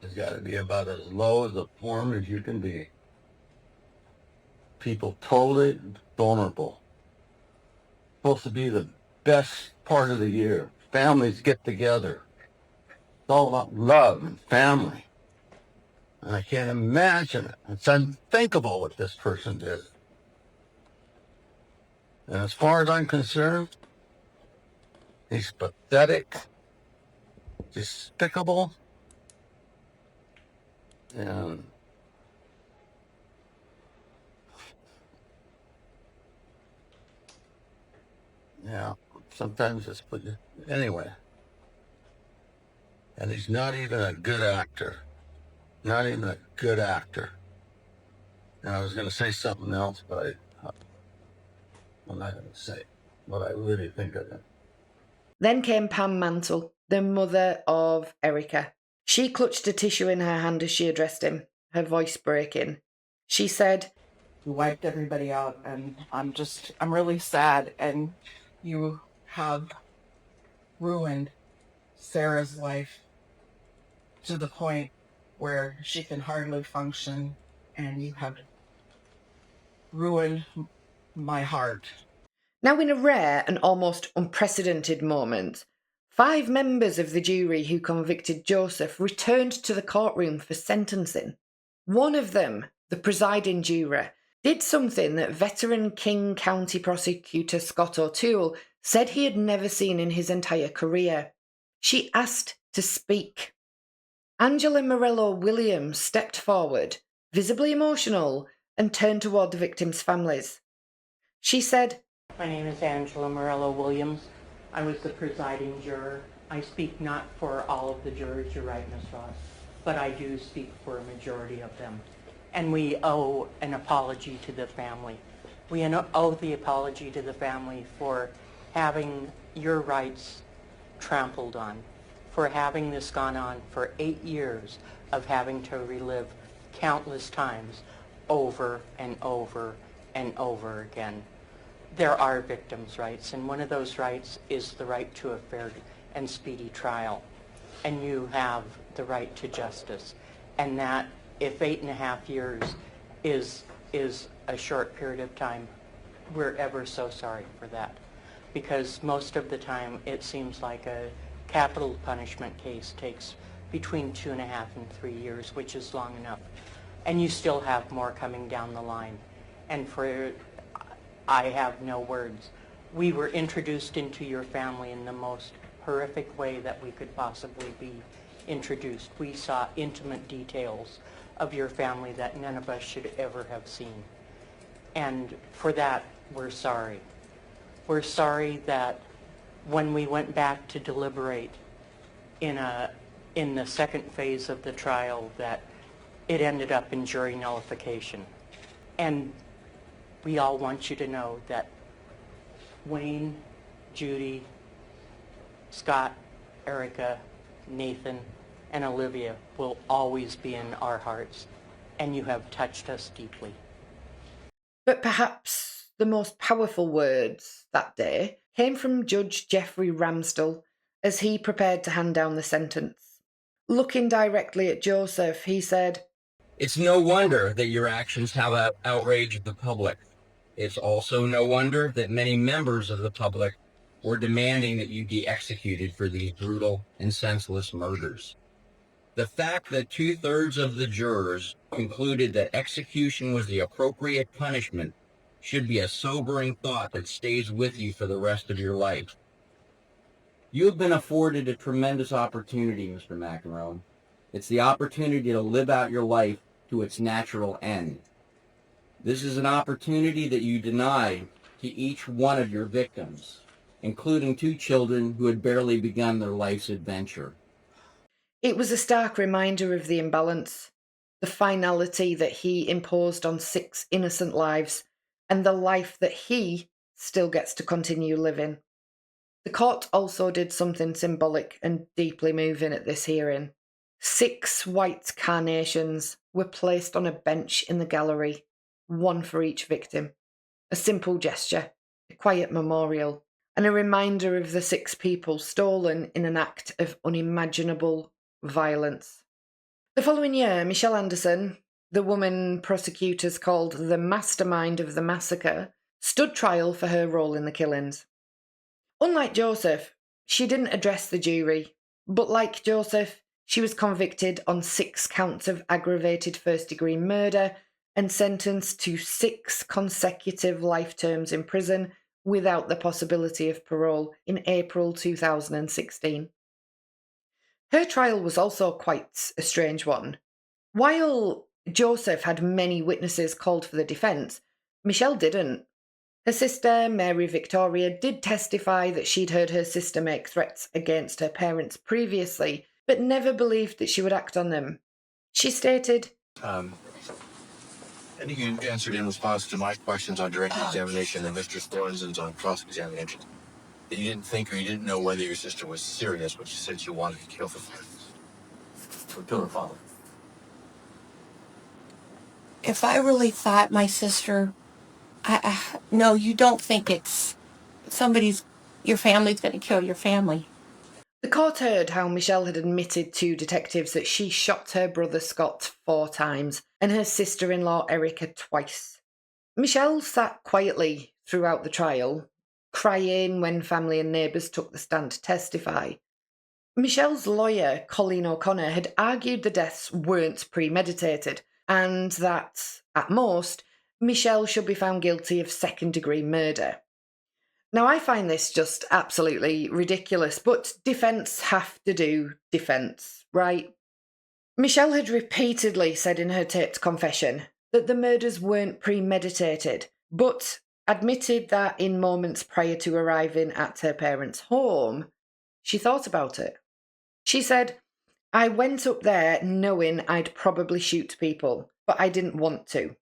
has got to be about as low as a form as you can be. People totally vulnerable. Supposed to be the best part of the year. Families get together. It's all about love and family. And I can't imagine it. It's unthinkable what this person did. And as far as I'm concerned, he's pathetic, despicable, and yeah, sometimes it's, but anyway. And he's not even a good actor. Not even a good actor. And I was going to say something else, but I'm not going to say what I really think of him. Then came Pam Mantle, the mother of Erica. She clutched a tissue in her hand as she addressed him, her voice breaking. She said, "You wiped everybody out, and I'm really sad, and you have ruined Sarah's life to the point where she can hardly function, and you have ruined my heart." Now, in a rare and almost unprecedented moment, 5 members of the jury who convicted Joseph returned to the courtroom for sentencing. One of them, the presiding juror, did something that veteran King County prosecutor Scott O'Toole said he had never seen in his entire career. She asked to speak. Angela Morello Williams stepped forward, visibly emotional, and turned toward the victims' families. She said, "My name is Angela Morello Williams. I was the presiding juror. I speak not for all of the jurors, you're right, Ms. Ross, but I do speak for a majority of them. And we owe an apology to the family. We owe the apology to the family for having your rights trampled on, for having this gone on for 8 years of having to relive countless times over and over and over again. There are victims' rights, and one of those rights is the right to a fair and speedy trial. And you have the right to justice. And that, if 8.5 years is a short period of time, we're ever so sorry for that. Because most of the time, it seems like a capital punishment case takes between 2.5 and 3 years, which is long enough. And you still have more coming down the line. And I have no words. We were introduced into your family in the most horrific way that we could possibly be introduced. We saw intimate details of your family that none of us should ever have seen. And for that, we're sorry. We're sorry that when we went back to deliberate in the second phase of the trial, that it ended up in jury nullification. And we all want you to know that Wayne, Judy, Scott, Erica, Nathan, and Olivia will always be in our hearts, and you have touched us deeply. But perhaps the most powerful words that day came from Judge Jeffrey Ramsdell as he prepared to hand down the sentence. Looking directly at Joseph, he said, "It's no wonder that your actions have outraged the public. It's also no wonder that many members of the public were demanding that you be executed for these brutal and senseless murders. The fact that 2/3 of the jurors concluded that execution was the appropriate punishment should be a sobering thought that stays with you for the rest of your life. You have been afforded a tremendous opportunity, Mr. McEnroe. It's the opportunity to live out your life to its natural end. This is an opportunity that you denied to each one of your victims, including 2 children who had barely begun their life's adventure. It was a stark reminder of the imbalance, the finality that he imposed on 6 innocent lives, and the life that he still gets to continue living. The court also did something symbolic and deeply moving at this hearing. 6 white carnations were placed on a bench in the gallery, 1 for each victim. A simple gesture, a quiet memorial, and a reminder of the 6 people stolen in an act of unimaginable violence. The following year, Michelle Anderson, the woman prosecutors called the mastermind of the massacre, stood trial for her role in the killings. Unlike Joseph, she didn't address the jury, but like Joseph, she was convicted on 6 counts of aggravated first-degree murder and sentenced to 6 consecutive life terms in prison without the possibility of parole in April 2016. Her trial was also quite a strange one. While Joseph had many witnesses called for the defence, Michelle didn't. Her sister, Mary Victoria, did testify that she'd heard her sister make threats against her parents previously, but never believed that she would act on them. She stated, I think you answered in response to my questions on direct examination and Mr. Thornton's on cross-examination. That you didn't think or you didn't know whether your sister was serious when she said she wanted to kill her father. If I really thought my sister, no, you don't think it's your family's going to kill your family. The court heard how Michelle had admitted to detectives that she shot her brother Scott 4 times and her sister-in-law Erica twice. Michelle sat quietly throughout the trial, crying when family and neighbours took the stand to testify. Michelle's lawyer, Colleen O'Connor, had argued the deaths weren't premeditated and that, at most, Michelle should be found guilty of second-degree murder. Now, I find this just absolutely ridiculous, but defence have to do defence, right? Michelle had repeatedly said in her taped confession that the murders weren't premeditated, but admitted that in moments prior to arriving at her parents' home, she thought about it. She said, "I went up there knowing I'd probably shoot people, but I didn't want to."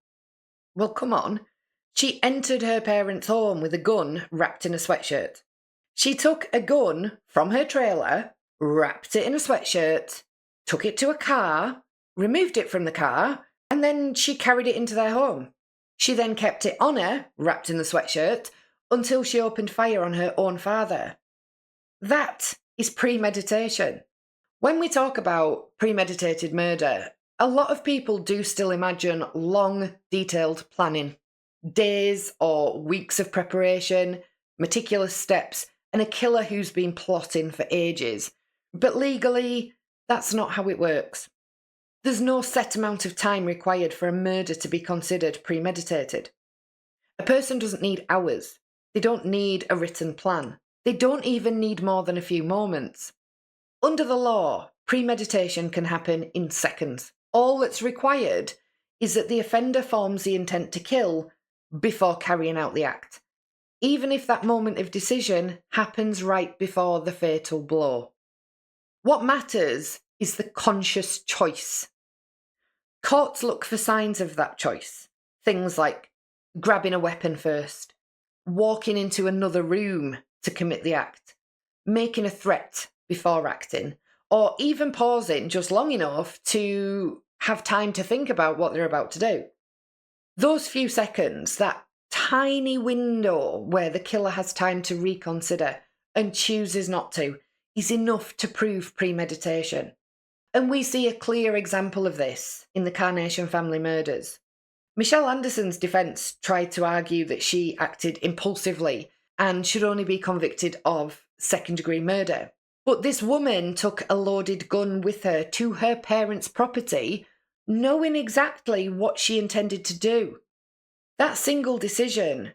Well, come on. She entered her parents' home with a gun wrapped in a sweatshirt. She took a gun from her trailer, wrapped it in a sweatshirt, took it to a car, removed it from the car, and then she carried it into their home. She then kept it on her, wrapped in the sweatshirt, until she opened fire on her own father. That is premeditation. When we talk about premeditated murder, a lot of people do still imagine long, detailed planning. Days or weeks of preparation, meticulous steps, and a killer who's been plotting for ages. But legally, that's not how it works. There's no set amount of time required for a murder to be considered premeditated. A person doesn't need hours. They don't need a written plan. They don't even need more than a few moments. Under the law, premeditation can happen in seconds. All that's required is that the offender forms the intent to kill before carrying out the act, even if that moment of decision happens right before the fatal blow. What matters is the conscious choice. Courts look for signs of that choice. Things like grabbing a weapon first, walking into another room to commit the act, making a threat before acting, or even pausing just long enough to have time to think about what they're about to do. Those few seconds, that tiny window where the killer has time to reconsider and chooses not to, is enough to prove premeditation. And we see a clear example of this in the Carnation family murders. Michelle Anderson's defence tried to argue that she acted impulsively and should only be convicted of second-degree murder. But this woman took a loaded gun with her to her parents' property, knowing exactly what she intended to do. That single decision,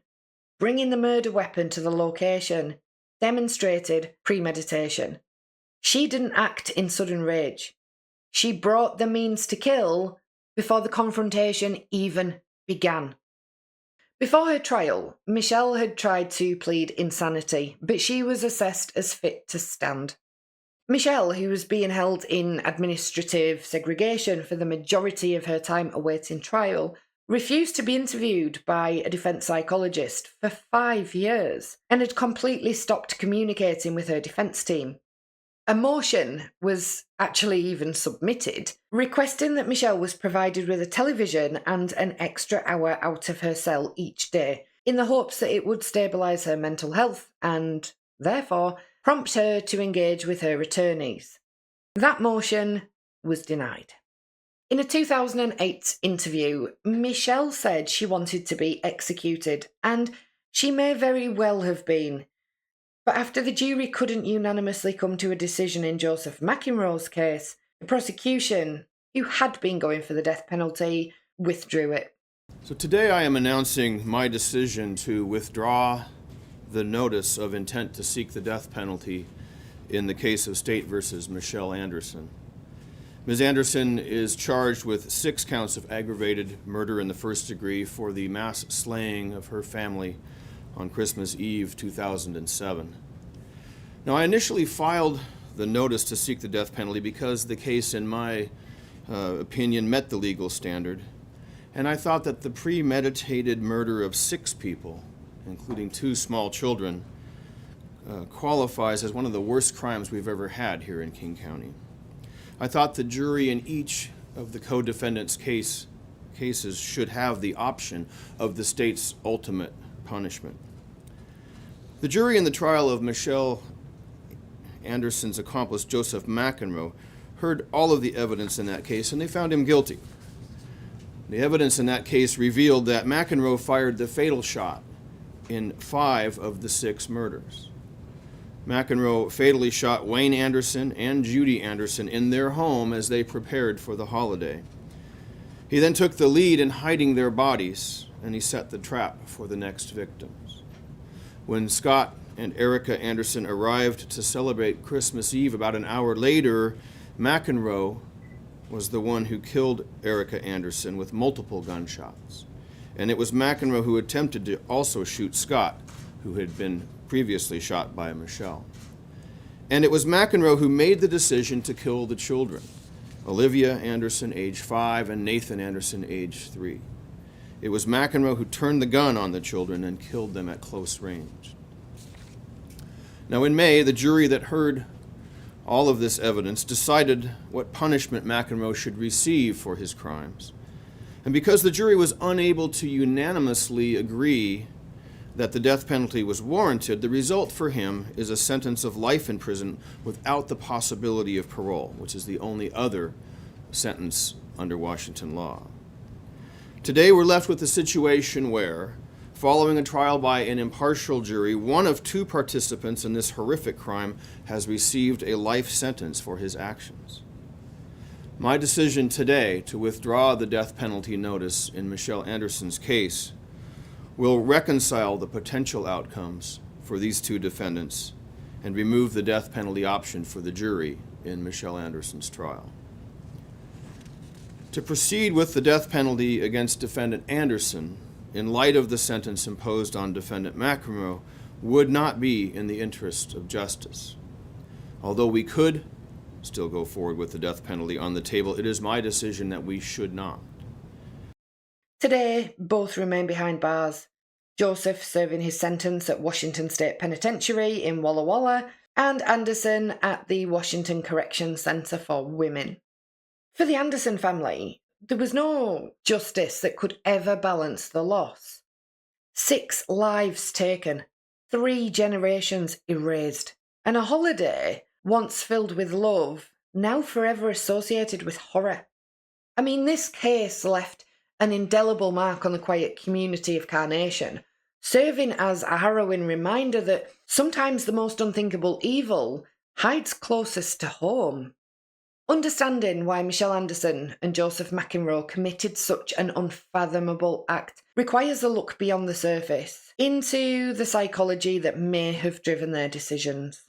bringing the murder weapon to the location, demonstrated premeditation. She didn't act in sudden rage. She brought the means to kill before the confrontation even began. Before her trial, Michelle had tried to plead insanity, but she was assessed as fit to stand. Michelle, who was being held in administrative segregation for the majority of her time awaiting trial, refused to be interviewed by a defence psychologist for 5 years and had completely stopped communicating with her defence team. A motion was actually even submitted, requesting that Michelle was provided with a television and an extra hour out of her cell each day, in the hopes that it would stabilise her mental health and, therefore, prompt her to engage with her attorneys. That motion was denied. In a 2008 interview, Michelle said she wanted to be executed, and she may very well have been. But after the jury couldn't unanimously come to a decision in Joseph McEnroe's case, the prosecution, who had been going for the death penalty, withdrew it. So today I am announcing my decision to withdraw the notice of intent to seek the death penalty in the case of State versus Michelle Anderson. Ms. Anderson is charged with 6 counts of aggravated murder in the first degree for the mass slaying of her family on Christmas Eve 2007. Now, I initially filed the notice to seek the death penalty because the case, in my opinion, met the legal standard, and I thought that the premeditated murder of 6 people, including 2 small children, qualifies as one of the worst crimes we've ever had here in King County. I thought the jury in each of the co-defendants' cases should have the option of the state's ultimate punishment. The jury in the trial of Michelle Anderson's accomplice, Joseph McEnroe, heard all of the evidence in that case, and they found him guilty. The evidence in that case revealed that McEnroe fired the fatal shot in 5 of the 6 murders. McEnroe fatally shot Wayne Anderson and Judy Anderson in their home as they prepared for the holiday. He then took the lead in hiding their bodies, and he set the trap for the next victims. When Scott and Erica Anderson arrived to celebrate Christmas Eve about an hour later, McEnroe was the one who killed Erica Anderson with multiple gunshots. And it was McEnroe who attempted to also shoot Scott, who had been previously shot by Michelle. And it was McEnroe who made the decision to kill the children, Olivia Anderson, age 5, and Nathan Anderson, age 3. It was McEnroe who turned the gun on the children and killed them at close range. Now, in May, the jury that heard all of this evidence decided what punishment McEnroe should receive for his crimes. And because the jury was unable to unanimously agree that the death penalty was warranted, the result for him is a sentence of life in prison without the possibility of parole, which is the only other sentence under Washington law. Today, we're left with a situation where, following a trial by an impartial jury, one of 2 participants in this horrific crime has received a life sentence for his actions. My decision today to withdraw the death penalty notice in Michelle Anderson's case will reconcile the potential outcomes for these 2 defendants and remove the death penalty option for the jury in Michelle Anderson's trial. To proceed with the death penalty against defendant Anderson, in light of the sentence imposed on defendant McEnroe, would not be in the interest of justice. Although we could still go forward with the death penalty on the table, it is my decision that we should not. Today, both remain behind bars. Joseph serving his sentence at Washington State Penitentiary in Walla Walla, and Anderson at the Washington Correction Center for Women. For the Anderson family, there was no justice that could ever balance the loss. 6 lives taken, 3 generations erased, and a holiday once filled with love, now forever associated with horror. I mean, this case left an indelible mark on the quiet community of Carnation, serving as a harrowing reminder that sometimes the most unthinkable evil hides closest to home. Understanding why Michelle Anderson and Joseph McEnroe committed such an unfathomable act requires a look beyond the surface, into the psychology that may have driven their decisions.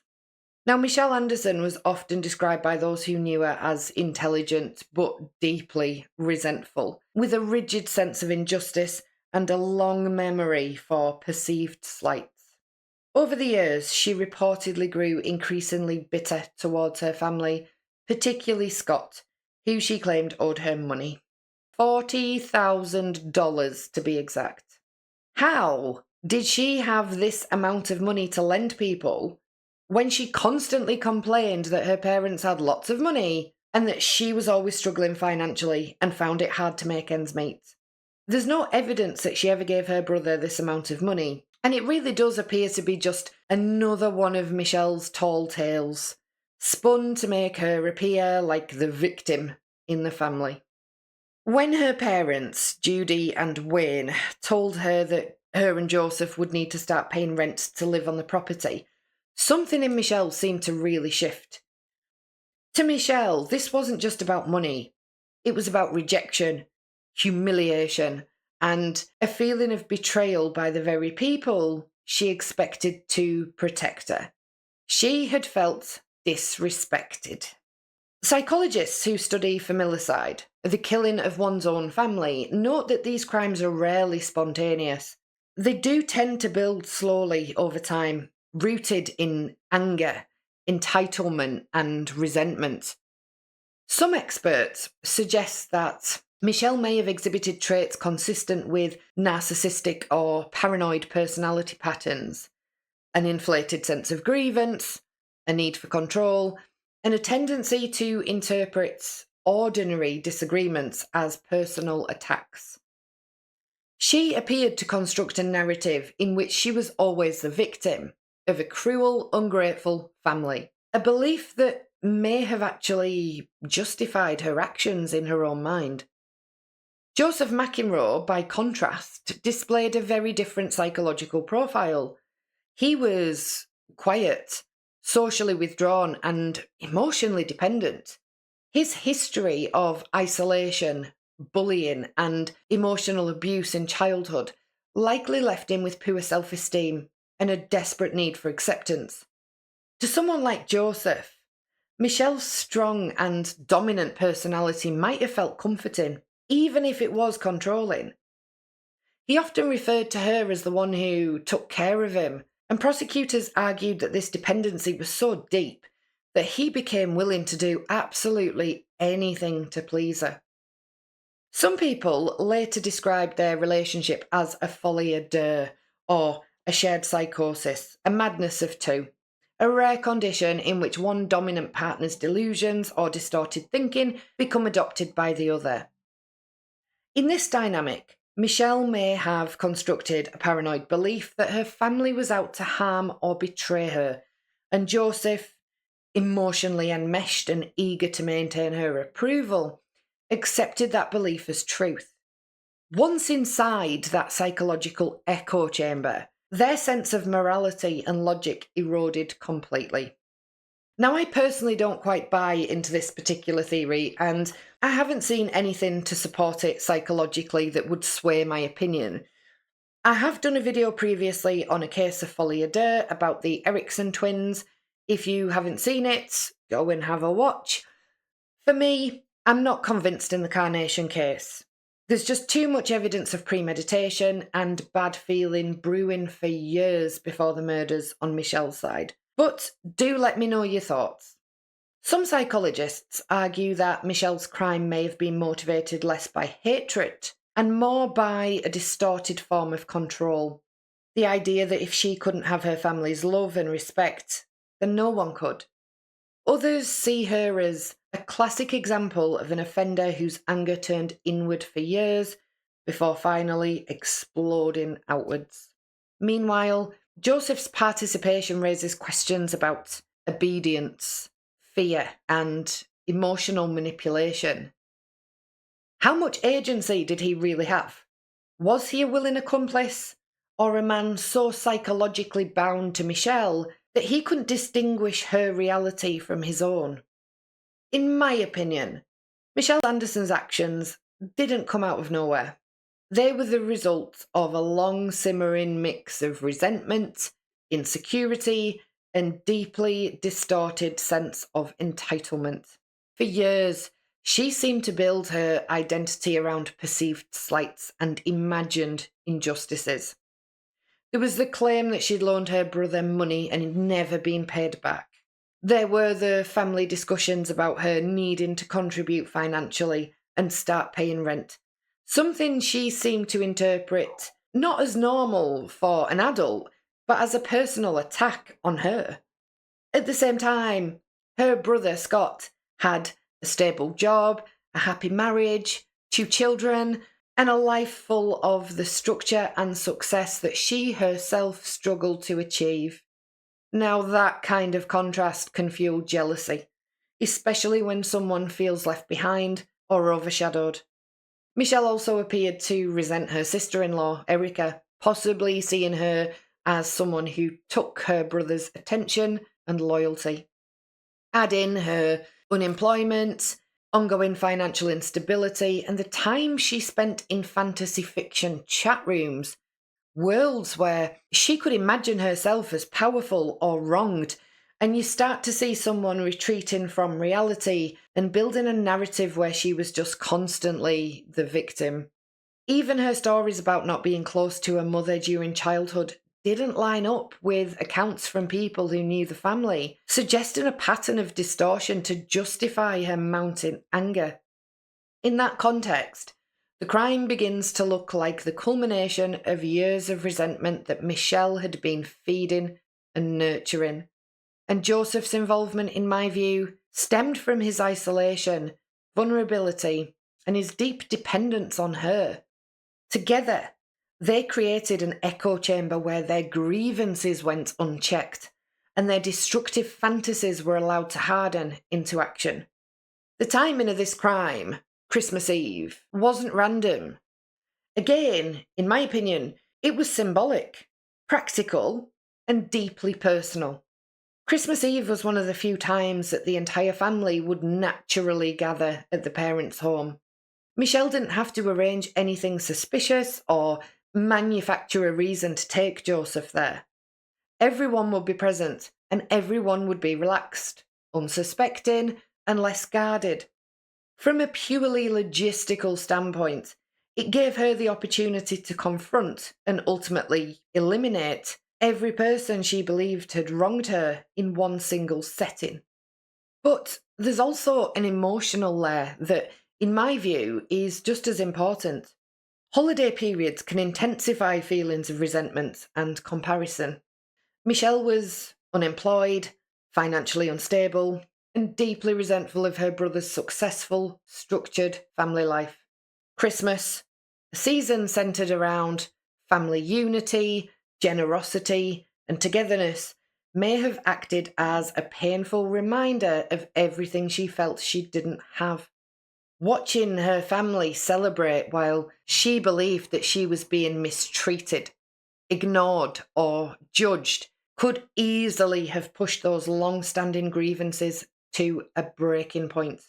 Now, Michelle Anderson was often described by those who knew her as intelligent but deeply resentful, with a rigid sense of injustice and a long memory for perceived slights. Over the years, she reportedly grew increasingly bitter towards her family, particularly Scott, who she claimed owed her money. $40,000 to be exact. How did she have this amount of money to lend people when she constantly complained that her parents had lots of money and that she was always struggling financially and found it hard to make ends meet? There's no evidence that she ever gave her brother this amount of money, and it really does appear to be just another one of Michelle's tall tales, spun to make her appear like the victim in the family. When her parents, Judy and Wayne, told her that her and Joseph would need to start paying rent to live on the property, something in Michelle seemed to really shift. To Michelle, this wasn't just about money. It was about rejection, humiliation, and a feeling of betrayal by the very people she expected to protect her. She had felt disrespected. Psychologists who study familicide, the killing of one's own family, note that these crimes are rarely spontaneous. They do tend to build slowly over time, rooted in anger, entitlement, and resentment. Some experts suggest that Michelle may have exhibited traits consistent with narcissistic or paranoid personality patterns, an inflated sense of grievance, a need for control, and a tendency to interpret ordinary disagreements as personal attacks. She appeared to construct a narrative in which she was always the victim of a cruel, ungrateful family, a belief that may have actually justified her actions in her own mind. Joseph McEnroe, by contrast, displayed a very different psychological profile. He was quiet, socially withdrawn, and emotionally dependent. His history of isolation, bullying, and emotional abuse in childhood likely left him with poor self-esteem and a desperate need for acceptance. To someone like Joseph, Michelle's strong and dominant personality might have felt comforting, even if it was controlling. He often referred to her as the one who took care of him, and prosecutors argued that this dependency was so deep that he became willing to do absolutely anything to please her. Some people later described their relationship as a folie à deux, or a shared psychosis, a madness of two, a rare condition in which one dominant partner's delusions or distorted thinking become adopted by the other. In this dynamic, Michelle may have constructed a paranoid belief that her family was out to harm or betray her, and Joseph, emotionally enmeshed and eager to maintain her approval, accepted that belief as truth. Once inside that psychological echo chamber, their sense of morality and logic eroded completely. Now, I personally don't quite buy into this particular theory, and I haven't seen anything to support it psychologically that would sway my opinion. I have done a video previously on a case of folie à deux about the Erickson twins. If you haven't seen it, go and have a watch. For me, I'm not convinced in the Carnation case. There's just too much evidence of premeditation and bad feeling brewing for years before the murders on Michelle's side. But do let me know your thoughts. Some psychologists argue that Michelle's crime may have been motivated less by hatred and more by a distorted form of control. The idea that if she couldn't have her family's love and respect, then no one could. Others see her as a classic example of an offender whose anger turned inward for years before finally exploding outwards. Meanwhile, Joseph's participation raises questions about obedience, fear, and emotional manipulation. How much agency did he really have? Was he a willing accomplice, or a man so psychologically bound to Michelle that he couldn't distinguish her reality from his own? In my opinion, Michelle Anderson's actions didn't come out of nowhere. They were the result of a long simmering mix of resentment, insecurity, and deeply distorted sense of entitlement. For years, she seemed to build her identity around perceived slights and imagined injustices. There was the claim that she'd loaned her brother money and had never been paid back. There were the family discussions about her needing to contribute financially and start paying rent, something she seemed to interpret not as normal for an adult, but as a personal attack on her. At the same time, her brother Scott had a stable job, a happy marriage, 2 children, and a life full of the structure and success that she herself struggled to achieve. Now, that kind of contrast can fuel jealousy, especially when someone feels left behind or overshadowed. Michelle also appeared to resent her sister-in-law, Erica, possibly seeing her as someone who took her brother's attention and loyalty. Add in her unemployment, ongoing financial instability, and the time she spent in fantasy fiction chat rooms, worlds where she could imagine herself as powerful or wronged, and you start to see someone retreating from reality and building a narrative where she was just constantly the victim. Even her stories about not being close to her mother during childhood didn't line up with accounts from people who knew the family, suggesting a pattern of distortion to justify her mounting anger. In that context, the crime begins to look like the culmination of years of resentment that Michelle had been feeding and nurturing. And Joseph's involvement, in my view, stemmed from his isolation, vulnerability, and his deep dependence on her. Together, they created an echo chamber where their grievances went unchecked, and their destructive fantasies were allowed to harden into action. The timing of this crime, Christmas Eve, wasn't random. Again, in my opinion, it was symbolic, practical, and deeply personal. Christmas Eve was one of the few times that the entire family would naturally gather at the parents' home. Michelle didn't have to arrange anything suspicious or manufacture a reason to take Joseph there. Everyone would be present, and everyone would be relaxed, unsuspecting, and less guarded. From a purely logistical standpoint, it gave her the opportunity to confront and ultimately eliminate every person she believed had wronged her in one single setting. But there's also an emotional layer that, in my view, is just as important. Holiday periods can intensify feelings of resentment and comparison. Michelle was unemployed, financially unstable, and deeply resentful of her brother's successful, structured family life. Christmas, a season centered around family unity, generosity, and togetherness, may have acted as a painful reminder of everything she felt she didn't have. Watching her family celebrate while she believed that she was being mistreated, ignored, or judged could easily have pushed those long-standing grievances to a breaking point.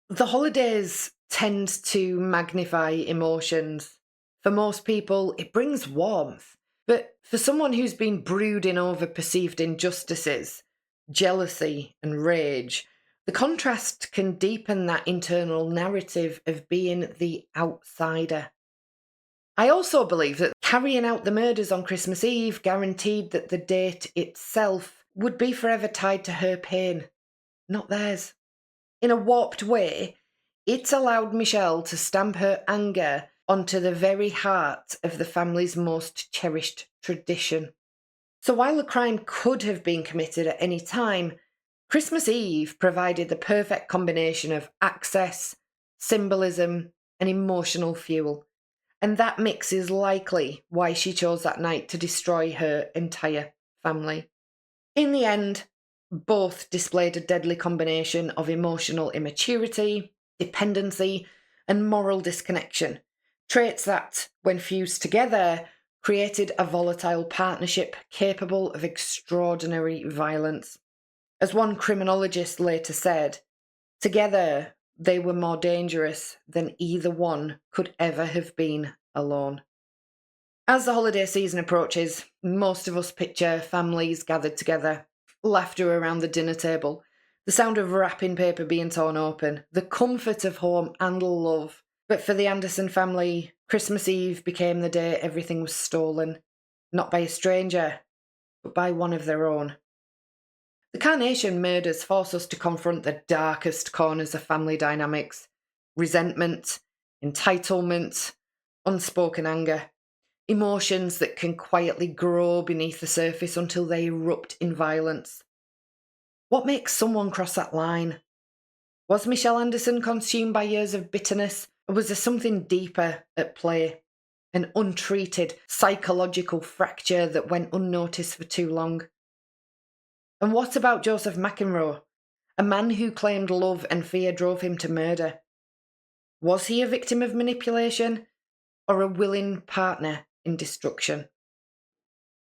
The holidays tend to magnify emotions. For most people, it brings warmth. But for someone who's been brooding over perceived injustices, jealousy, and rage, the contrast can deepen that internal narrative of being the outsider. I also believe that carrying out the murders on Christmas Eve guaranteed that the date itself would be forever tied to her pain, not theirs. In a warped way, it allowed Michelle to stamp her anger onto the very heart of the family's most cherished tradition. So while the crime could have been committed at any time, Christmas Eve provided the perfect combination of access, symbolism, and emotional fuel. And that mix is likely why she chose that night to destroy her entire family. In the end, both displayed a deadly combination of emotional immaturity, dependency, and moral disconnection, traits that, when fused together, created a volatile partnership capable of extraordinary violence. As one criminologist later said, together they were more dangerous than either one could ever have been alone. As the holiday season approaches, most of us picture families gathered together, laughter around the dinner table, the sound of wrapping paper being torn open, the comfort of home and love. But for the Anderson family, Christmas Eve became the day everything was stolen, not by a stranger, but by one of their own. The Carnation murders force us to confront the darkest corners of family dynamics: resentment, entitlement, unspoken anger, emotions that can quietly grow beneath the surface until they erupt in violence. What makes someone cross that line? Was Michelle Anderson consumed by years of bitterness, or was there something deeper at play? An untreated psychological fracture that went unnoticed for too long? And what about Joseph McEnroe, a man who claimed love and fear drove him to murder? Was he a victim of manipulation, or a willing partner in destruction?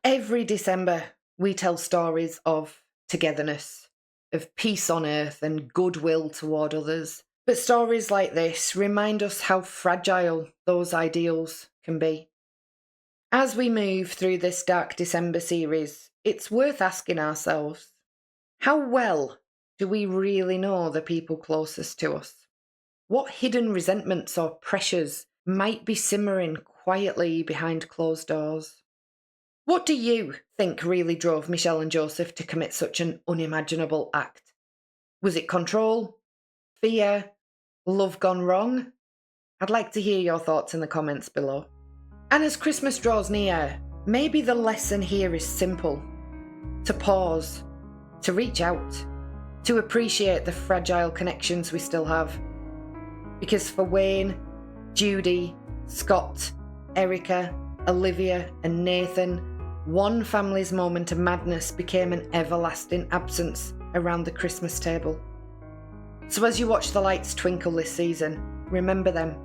Every December, we tell stories of togetherness, of peace on earth and goodwill toward others. But stories like this remind us how fragile those ideals can be. As we move through this Dark December series, it's worth asking ourselves, how well do we really know the people closest to us? What hidden resentments or pressures might be simmering quietly behind closed doors? What do you think really drove Michelle and Joseph to commit such an unimaginable act? Was it control? Fear? Love gone wrong? I'd like to hear your thoughts in the comments below. And as Christmas draws near, maybe the lesson here is simple: to pause, to reach out, to appreciate the fragile connections we still have. Because for Wayne, Judy, Scott, Erica, Olivia, and Nathan, one family's moment of madness became an everlasting absence around the Christmas table. So as you watch the lights twinkle this season, remember them.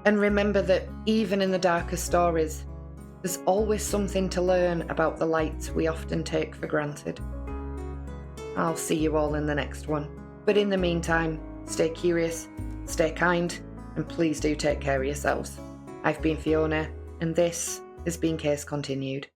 And remember that even in the darkest stories, there's always something to learn about the light we often take for granted. I'll see you all in the next one. But in the meantime, stay curious, stay kind, and please do take care of yourselves. I've been Fiona, and this has been Case Continued.